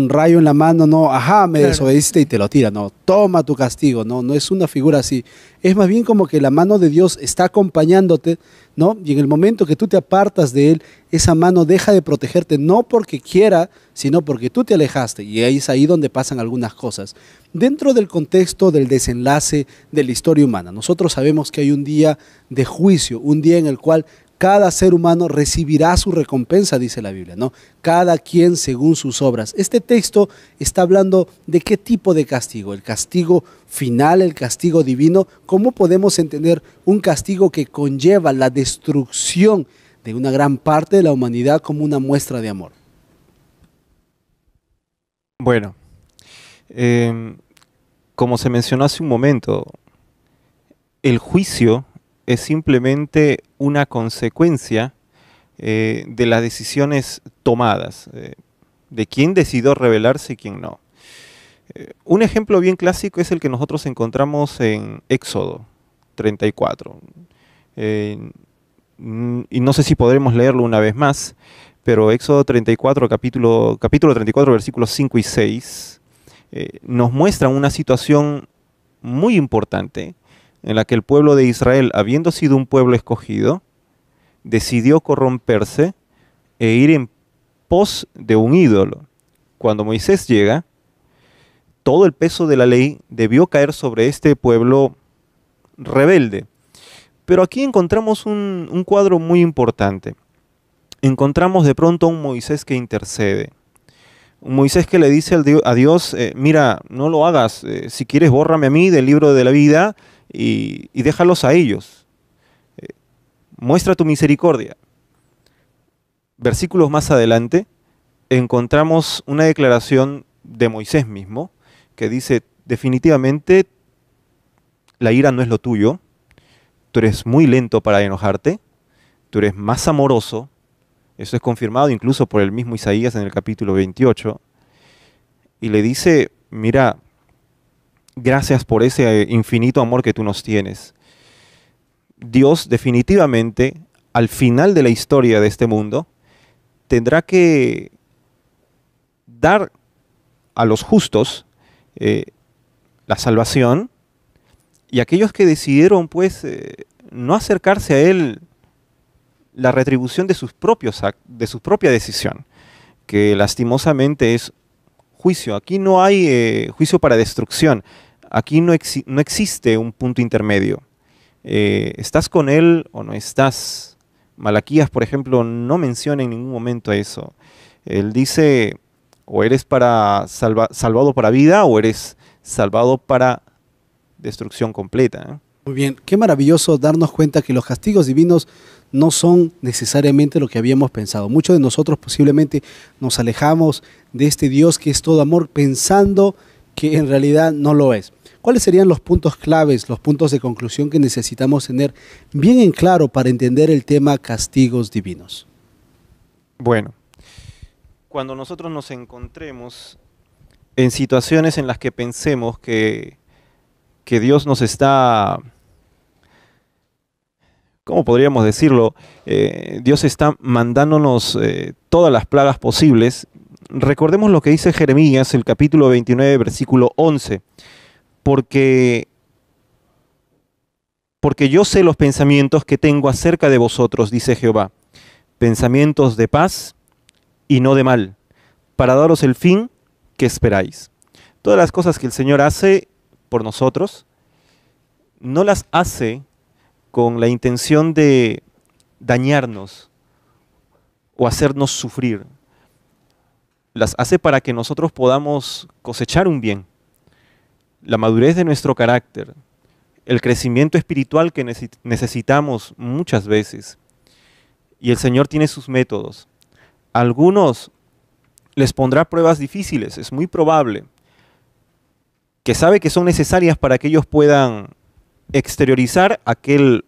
rayo en la mano, no, ajá, me desobedeciste y te lo tira, no, toma tu castigo, no, no es una figura así. Es más bien como que la mano de Dios está acompañándote, ¿no? Y en el momento que tú te apartas de Él, esa mano deja de protegerte, no porque quiera, sino porque tú te alejaste. Y ahí es ahí donde pasan algunas cosas. Dentro del contexto del desenlace de la historia humana, nosotros sabemos que hay un día de juicio, un día en el cual cada ser humano recibirá su recompensa, dice la Biblia, ¿no? Cada quien según sus obras. Este texto está hablando de qué tipo de castigo, el castigo final, el castigo divino. ¿Cómo podemos entender un castigo que conlleva la destrucción de una gran parte de la humanidad como una muestra de amor? Bueno, como se mencionó hace un momento, el juicio es simplemente una consecuencia de las decisiones tomadas, de quién decidió rebelarse y quién no. Un ejemplo bien clásico es el que nosotros encontramos en Éxodo 34. Y no sé si podremos leerlo una vez más, pero Éxodo 34, capítulo 34, versículos 5 y 6, nos muestra una situación muy importante en la que el pueblo de Israel, habiendo sido un pueblo escogido, decidió corromperse e ir en pos de un ídolo. Cuando Moisés llega, todo el peso de la ley debió caer sobre este pueblo rebelde. Pero aquí encontramos un cuadro muy importante. Encontramos de pronto a un Moisés que intercede. Un Moisés que le dice a Dios, mira, no lo hagas, si quieres bórrame a mí del libro de la vida y déjalos a ellos. Muestra tu misericordia. Versículos más adelante encontramos una declaración de Moisés mismo que dice, definitivamente la ira no es lo tuyo, tú eres muy lento para enojarte, tú eres más amoroso. Eso es confirmado incluso por el mismo Isaías en el capítulo 28. Y le dice, mira, gracias por ese infinito amor que tú nos tienes. Dios definitivamente, al final de la historia de este mundo, tendrá que dar a los justos la salvación, y aquellos que decidieron pues no acercarse a Él, la retribución de sus propios de su propia decisión, que lastimosamente es juicio. Aquí no hay juicio para destrucción, aquí no existe un punto intermedio. ¿Estás con Él o no estás? Malaquías, por ejemplo, no menciona en ningún momento eso. Él dice, o eres salvado para vida o eres salvado para destrucción completa. Muy bien, qué maravilloso darnos cuenta que los castigos divinos no son necesariamente lo que habíamos pensado. Muchos de nosotros posiblemente nos alejamos de este Dios que es todo amor, pensando que en realidad no lo es. ¿Cuáles serían los puntos claves, los puntos de conclusión que necesitamos tener bien en claro para entender el tema castigos divinos? Bueno, cuando nosotros nos encontremos en situaciones en las que pensemos que Dios nos está, ¿cómo podríamos decirlo? Dios está mandándonos todas las plagas posibles. Recordemos lo que dice Jeremías, el capítulo 29, versículo 11. Porque yo sé los pensamientos que tengo acerca de vosotros, dice Jehová, pensamientos de paz y no de mal, para daros el fin que esperáis. Todas las cosas que el Señor hace por nosotros, no las hace con la intención de dañarnos o hacernos sufrir. Las hace para que nosotros podamos cosechar un bien. La madurez de nuestro carácter, el crecimiento espiritual que necesitamos muchas veces. Y el Señor tiene sus métodos. A algunos les pondrá pruebas difíciles, es muy probable, que sabe que son necesarias para que ellos puedan exteriorizar aquella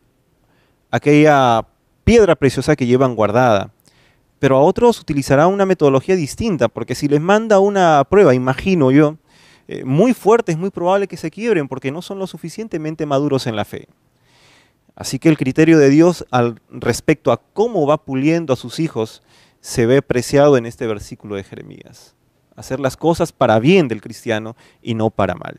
piedra preciosa que llevan guardada. Pero a otros utilizará una metodología distinta, porque si les manda una prueba, imagino yo, muy fuerte, es muy probable que se quiebren porque no son lo suficientemente maduros en la fe. Así que el criterio de Dios respecto a cómo va puliendo a sus hijos se ve preciado en este versículo de Jeremías. Hacer las cosas para bien del cristiano y no para mal.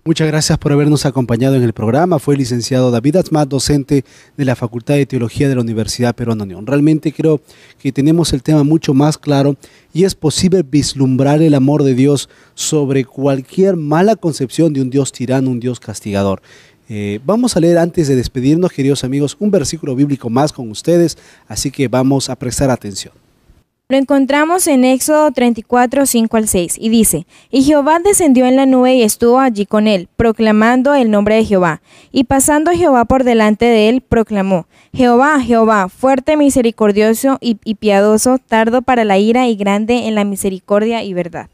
Muchas gracias por habernos acompañado en el programa. Fue el licenciado David Atzmat, docente de la Facultad de Teología de la Universidad Peruana Unión. Realmente creo que tenemos el tema mucho más claro y es posible vislumbrar el amor de Dios sobre cualquier mala concepción de un Dios tirano, un Dios castigador. Vamos a leer antes de despedirnos, queridos amigos, un versículo bíblico más con ustedes, así que vamos a prestar atención. Lo encontramos en Éxodo 34, 5 al 6, y dice: Y Jehová descendió en la nube y estuvo allí con él, proclamando el nombre de Jehová. Y pasando Jehová por delante de él, proclamó: Jehová, Jehová, fuerte, misericordioso y piadoso, tardo para la ira y grande en la misericordia y verdad.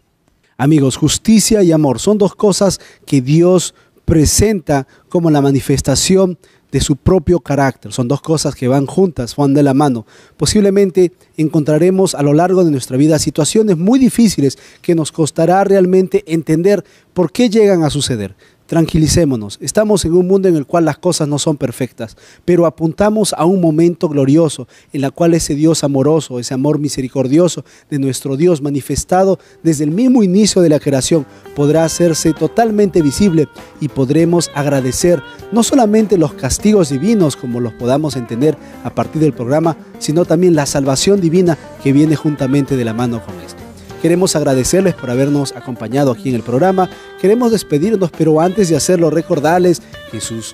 Amigos, justicia y amor son dos cosas que Dios presenta como la manifestación de su propio carácter. Son dos cosas que van juntas, van de la mano. Posiblemente encontraremos a lo largo de nuestra vida situaciones muy difíciles que nos costará realmente entender por qué llegan a suceder. Tranquilicémonos, estamos en un mundo en el cual las cosas no son perfectas, pero apuntamos a un momento glorioso en el cual ese Dios amoroso, ese amor misericordioso de nuestro Dios manifestado desde el mismo inicio de la creación podrá hacerse totalmente visible y podremos agradecer no solamente los castigos divinos como los podamos entender a partir del programa, sino también la salvación divina que viene juntamente de la mano con esto. Queremos agradecerles por habernos acompañado aquí en el programa. Queremos despedirnos, pero antes de hacerlo, recordarles que sus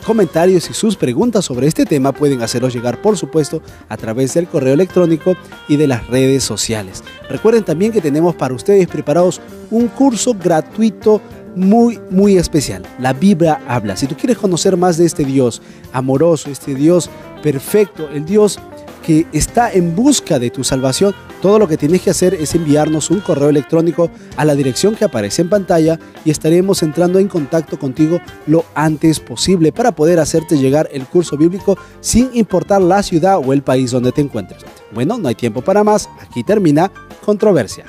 comentarios y sus preguntas sobre este tema pueden hacerlos llegar, por supuesto, a través del correo electrónico y de las redes sociales. Recuerden también que tenemos para ustedes preparados un curso gratuito muy especial. La Biblia habla. Si tú quieres conocer más de este Dios amoroso, este Dios perfecto, el Dios que está en busca de tu salvación, todo lo que tienes que hacer es enviarnos un correo electrónico a la dirección que aparece en pantalla y estaremos entrando en contacto contigo lo antes posible para poder hacerte llegar el curso bíblico sin importar la ciudad o el país donde te encuentres. Bueno, no hay tiempo para más. Aquí termina Controversia.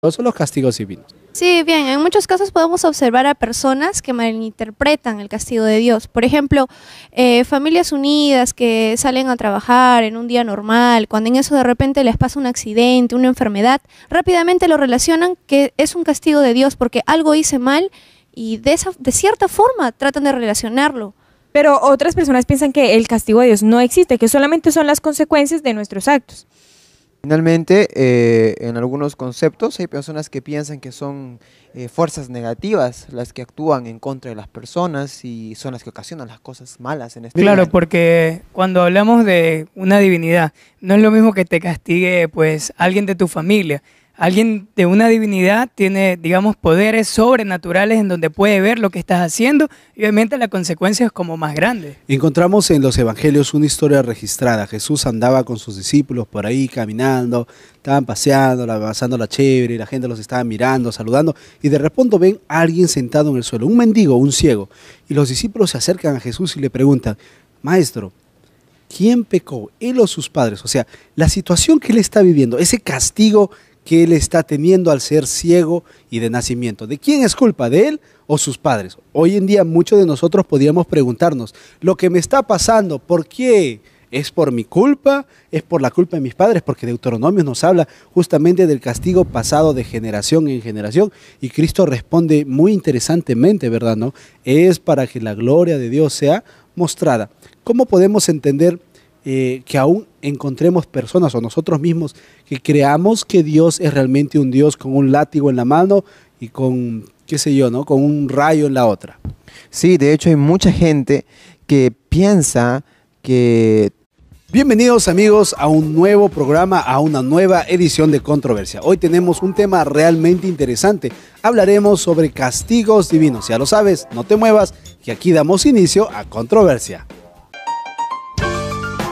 Son los castigos divinos. Sí, bien, en muchos casos podemos observar a personas que malinterpretan el castigo de Dios. Por ejemplo, familias unidas que salen a trabajar en un día normal, cuando en eso de repente les pasa un accidente, una enfermedad, rápidamente lo relacionan que es un castigo de Dios porque algo hice mal y de cierta forma tratan de relacionarlo. Pero otras personas piensan que el castigo de Dios no existe, que solamente son las consecuencias de nuestros actos. Finalmente, en algunos conceptos hay personas que piensan que son fuerzas negativas las que actúan en contra de las personas y son las que ocasionan las cosas malas en este Claro, momento. porque cuando hablamos de una divinidad, no es lo mismo que te castigue pues alguien de tu familia. Alguien de una divinidad tiene, digamos, poderes sobrenaturales en donde puede ver lo que estás haciendo y obviamente la consecuencia es como más grande. Encontramos en los evangelios una historia registrada. Jesús andaba con sus discípulos por ahí caminando, estaban paseando, pasando la chévere, y la gente los estaba mirando, saludando, y de repente ven a alguien sentado en el suelo, un mendigo, un ciego, y los discípulos se acercan a Jesús y le preguntan: Maestro, ¿quién pecó, él o sus padres? O sea, la situación que él está viviendo, ese castigo que él está teniendo al ser ciego y de nacimiento, ¿de quién es culpa, de él o sus padres? Hoy en día muchos de nosotros podríamos preguntarnos: lo que me está pasando, ¿por qué? ¿Es por mi culpa? ¿Es por la culpa de mis padres? Porque Deuteronomio nos habla justamente del castigo pasado de generación en generación, y Cristo responde muy interesantemente, ¿verdad? ¿No? Es para que la gloria de Dios sea mostrada. ¿Cómo podemos entender que aún encontremos personas o nosotros mismos que creamos que Dios es realmente un Dios con un látigo en la mano y con, qué sé yo, ¿no?, con un rayo en la otra? Sí, de hecho hay mucha gente que piensa que... Bienvenidos amigos a un nuevo programa, a una nueva edición de Controversia. Hoy tenemos un tema realmente interesante. Hablaremos sobre castigos divinos. Ya lo sabes, no te muevas, que aquí damos inicio a Controversia.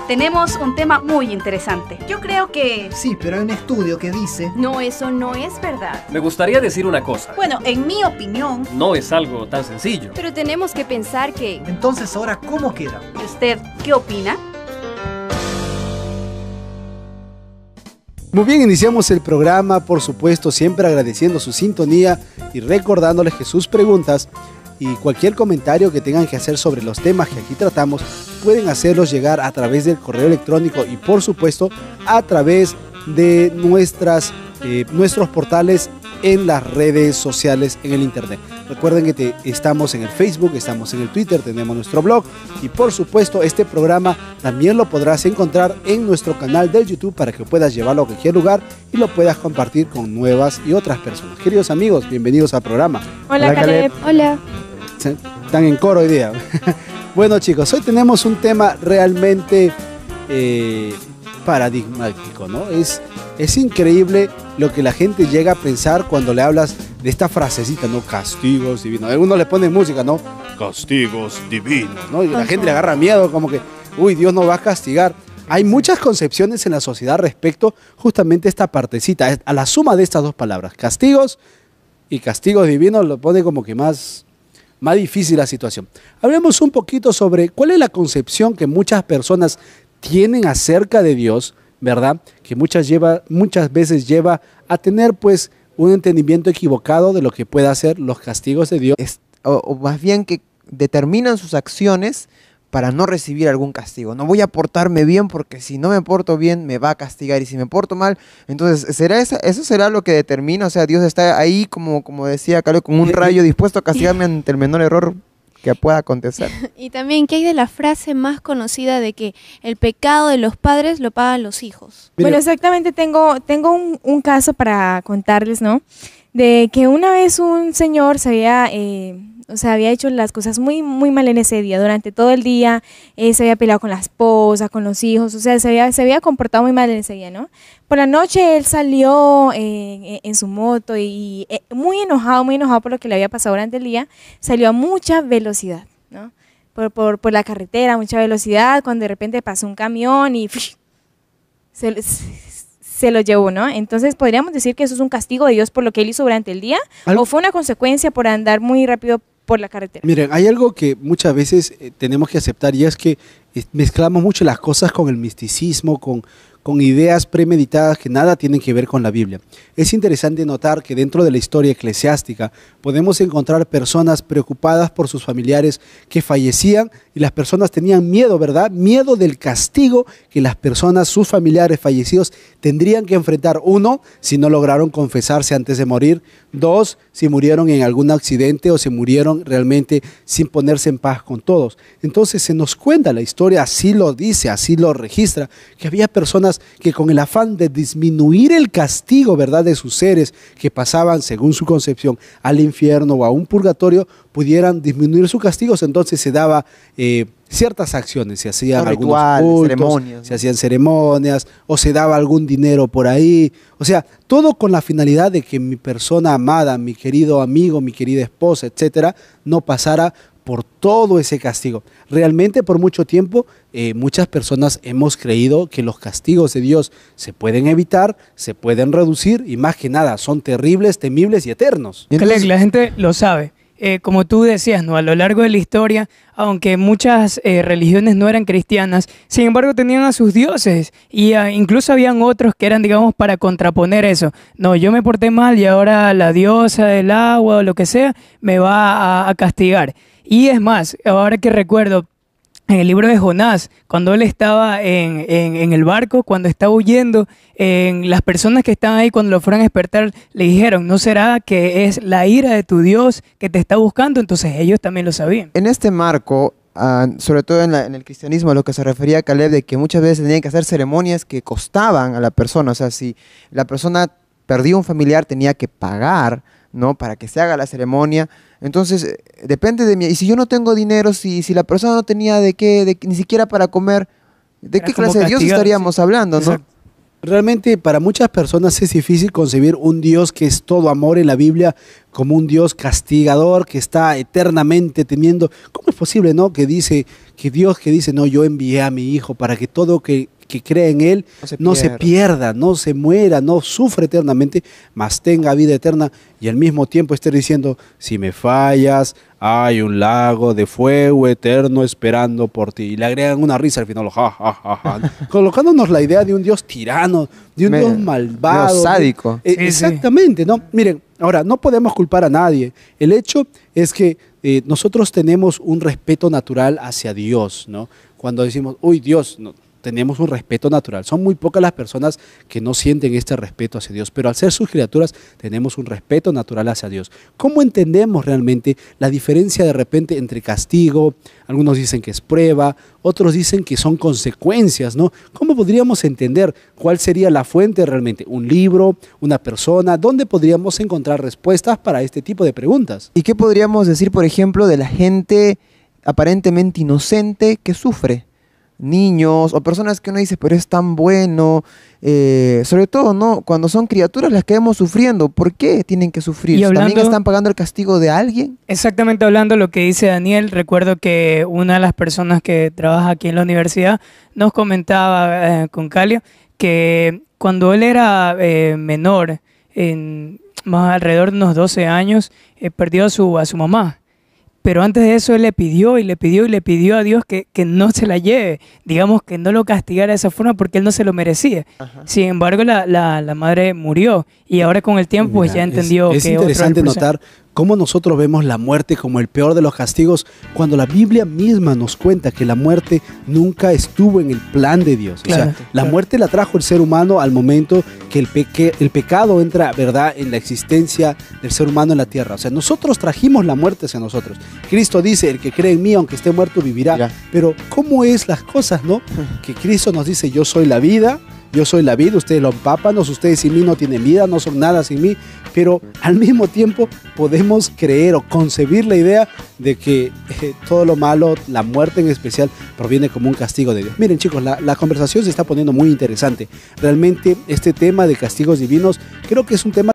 tenemos un tema muy interesante. Yo creo que... Sí, pero hay un estudio que dice... No, eso no es verdad. Me gustaría decir una cosa. Bueno, en mi opinión... No es algo tan sencillo. Pero tenemos que pensar que... Entonces, ahora, ¿cómo queda? ¿Y usted qué opina? Muy bien, iniciamos el programa, por supuesto, siempre agradeciendo su sintonía y recordándoles que sus preguntas y cualquier comentario que tengan que hacer sobre los temas que aquí tratamos, pueden hacerlos llegar a través del correo electrónico y, por supuesto, a través de nuestros portales en las redes sociales en el internet. Recuerden que estamos en el Facebook, estamos en el Twitter, tenemos nuestro blog y, por supuesto, este programa también lo podrás encontrar en nuestro canal de YouTube para que puedas llevarlo a cualquier lugar y lo puedas compartir con nuevas y otras personas. Queridos amigos, bienvenidos al programa. Hola, Caleb. Hola. Están en coro hoy día. Bueno, chicos, hoy tenemos un tema realmente paradigmático, ¿no? Es increíble lo que la gente llega a pensar cuando le hablas de esta frasecita, ¿no? Castigos divinos. Algunos le ponen música, ¿no? Castigos divinos, ¿no? Y la gente le agarra miedo, como que, uy, Dios nos va a castigar. Hay muchas concepciones en la sociedad respecto justamente a esta partecita, a la suma de estas dos palabras, castigos y castigos divinos, lo pone como que más difícil la situación. Hablemos un poquito sobre cuál es la concepción que muchas personas tienen acerca de Dios, ¿verdad? Que muchas veces lleva a tener pues un entendimiento equivocado de lo que pueden hacer los castigos de Dios. O más bien que determinan sus acciones para no recibir algún castigo. No voy a portarme bien porque si no me porto bien me va a castigar y si me porto mal, entonces ¿eso será lo que determina? O sea, Dios está ahí como decía Carlos, con un rayo dispuesto a castigarme ante el menor error que pueda acontecer. Y también, ¿qué hay de la frase más conocida de que el pecado de los padres lo pagan los hijos? Bueno, exactamente, tengo un caso para contarles, ¿no? De que una vez un señor había hecho las cosas muy, muy mal en ese día. Durante todo el día se había peleado con la esposa, con los hijos, o sea, se había comportado muy mal en ese día, ¿no? Por la noche él salió en su moto y muy enojado por lo que le había pasado durante el día, salió a mucha velocidad, ¿no? Por la carretera, a mucha velocidad, cuando de repente pasó un camión y se lo llevó, ¿no? Entonces, ¿podríamos decir que eso es un castigo de Dios por lo que él hizo durante el día? ¿O fue una consecuencia por andar muy rápido por la carretera? Miren, hay algo que muchas veces tenemos que aceptar y es que mezclamos mucho las cosas con el misticismo, con ideas premeditadas que nada tienen que ver con la Biblia. Es interesante notar que dentro de la historia eclesiástica podemos encontrar personas preocupadas por sus familiares que fallecían y las personas tenían miedo, ¿verdad? Miedo del castigo que las personas, sus familiares fallecidos, tendrían que enfrentar. Uno, si no lograron confesarse antes de morir. Dos, si murieron en algún accidente o se murieron realmente sin ponerse en paz con todos. Entonces se nos cuenta la historia, así lo dice, así lo registra, que había personas que con el afán de disminuir el castigo, ¿verdad?, de sus seres que pasaban, según su concepción, al infierno o a un purgatorio, pudieran disminuir sus castigos. Entonces se daba ciertas acciones, se hacían algunos cultos, ceremonias, se hacían ceremonias o se daba algún dinero por ahí. O sea, todo con la finalidad de que mi persona amada, mi querido amigo, mi querida esposa, etcétera, no pasara por todo ese castigo. Realmente por mucho tiempo muchas personas hemos creído que los castigos de Dios se pueden evitar, se pueden reducir y más que nada son terribles, temibles y eternos. Caleb, la gente lo sabe. Como tú decías, ¿no? A lo largo de la historia, aunque muchas religiones no eran cristianas, sin embargo tenían a sus dioses y incluso habían otros que eran, digamos, para contraponer eso. No, yo me porté mal y ahora la diosa del agua o lo que sea me va a castigar. Y es más, ahora que recuerdo, en el libro de Jonás, cuando él estaba en el barco, cuando estaba huyendo, las personas que estaban ahí cuando lo fueron a despertar le dijeron, ¿no será que es la ira de tu Dios que te está buscando? Entonces ellos también lo sabían. En este marco, sobre todo en el cristianismo, a lo que se refería Caleb, de que muchas veces tenían que hacer ceremonias que costaban a la persona. O sea, si la persona perdía un familiar, tenía que pagar, ¿no?, para que se haga la ceremonia. Entonces, depende de mí. Y si yo no tengo dinero, si la persona no tenía ni siquiera para comer, ¿de qué clase de Dios estaríamos hablando, no? Realmente para muchas personas es difícil concebir un Dios que es todo amor en la Biblia como un Dios castigador que está eternamente teniendo. ¿Cómo es posible, no? Que dice que Dios que dice, no, yo envié a mi hijo para que todo que cree en él no se pierda, no se muera, no sufra eternamente, mas tenga vida eterna, y al mismo tiempo esté diciendo, si me fallas, hay un lago de fuego eterno esperando por ti. Y le agregan una risa al final, ja, ja, ja, ja, colocándonos la idea de un Dios tirano, de un Dios malvado. Dios sádico. Exactamente, ¿no? Miren, ahora, no podemos culpar a nadie. El hecho es que nosotros tenemos un respeto natural hacia Dios, ¿no? Cuando decimos, uy, Dios, no, tenemos un respeto natural. Son muy pocas las personas que no sienten este respeto hacia Dios, pero al ser sus criaturas tenemos un respeto natural hacia Dios. ¿Cómo entendemos realmente la diferencia de repente entre castigo? Algunos dicen que es prueba, otros dicen que son consecuencias, ¿no? ¿Cómo podríamos entender cuál sería la fuente realmente? ¿Un libro? ¿Una persona? ¿Dónde podríamos encontrar respuestas para este tipo de preguntas? ¿Y qué podríamos decir, por ejemplo, de la gente aparentemente inocente que sufre? Niños o personas que uno dice, pero es tan bueno, sobre todo, ¿no? Cuando son criaturas las que vemos sufriendo, ¿por qué tienen que sufrir? ¿También están pagando el castigo de alguien? Exactamente, hablando lo que dice Daniel, recuerdo que una de las personas que trabaja aquí en la universidad nos comentaba con Calio que cuando él era menor, más alrededor de unos 12 años, perdió a su mamá. Pero antes de eso él le pidió a Dios que no se la lleve, digamos que no lo castigara de esa forma porque él no se lo merecía. Ajá. Sin embargo, la madre murió y ahora con el tiempo pues ya entendió que es interesante notar cómo nosotros vemos la muerte como el peor de los castigos cuando la Biblia misma nos cuenta que la muerte nunca estuvo en el plan de Dios. Claro, o sea, la muerte la trajo el ser humano al momento que el pecado entra, ¿verdad?, en la existencia del ser humano en la tierra. O sea, nosotros trajimos la muerte hacia nosotros. Cristo dice, el que cree en mí, aunque esté muerto, vivirá. Ya. Pero ¿cómo es las cosas, no? Que Cristo nos dice, yo soy la vida, ustedes los pápanos, ustedes sin mí no tienen vida, no son nada sin mí, pero al mismo tiempo podemos creer o concebir la idea de que todo lo malo, la muerte en especial, proviene como un castigo de Dios. Miren chicos, la conversación se está poniendo muy interesante. Realmente este tema de castigos divinos creo que es un tema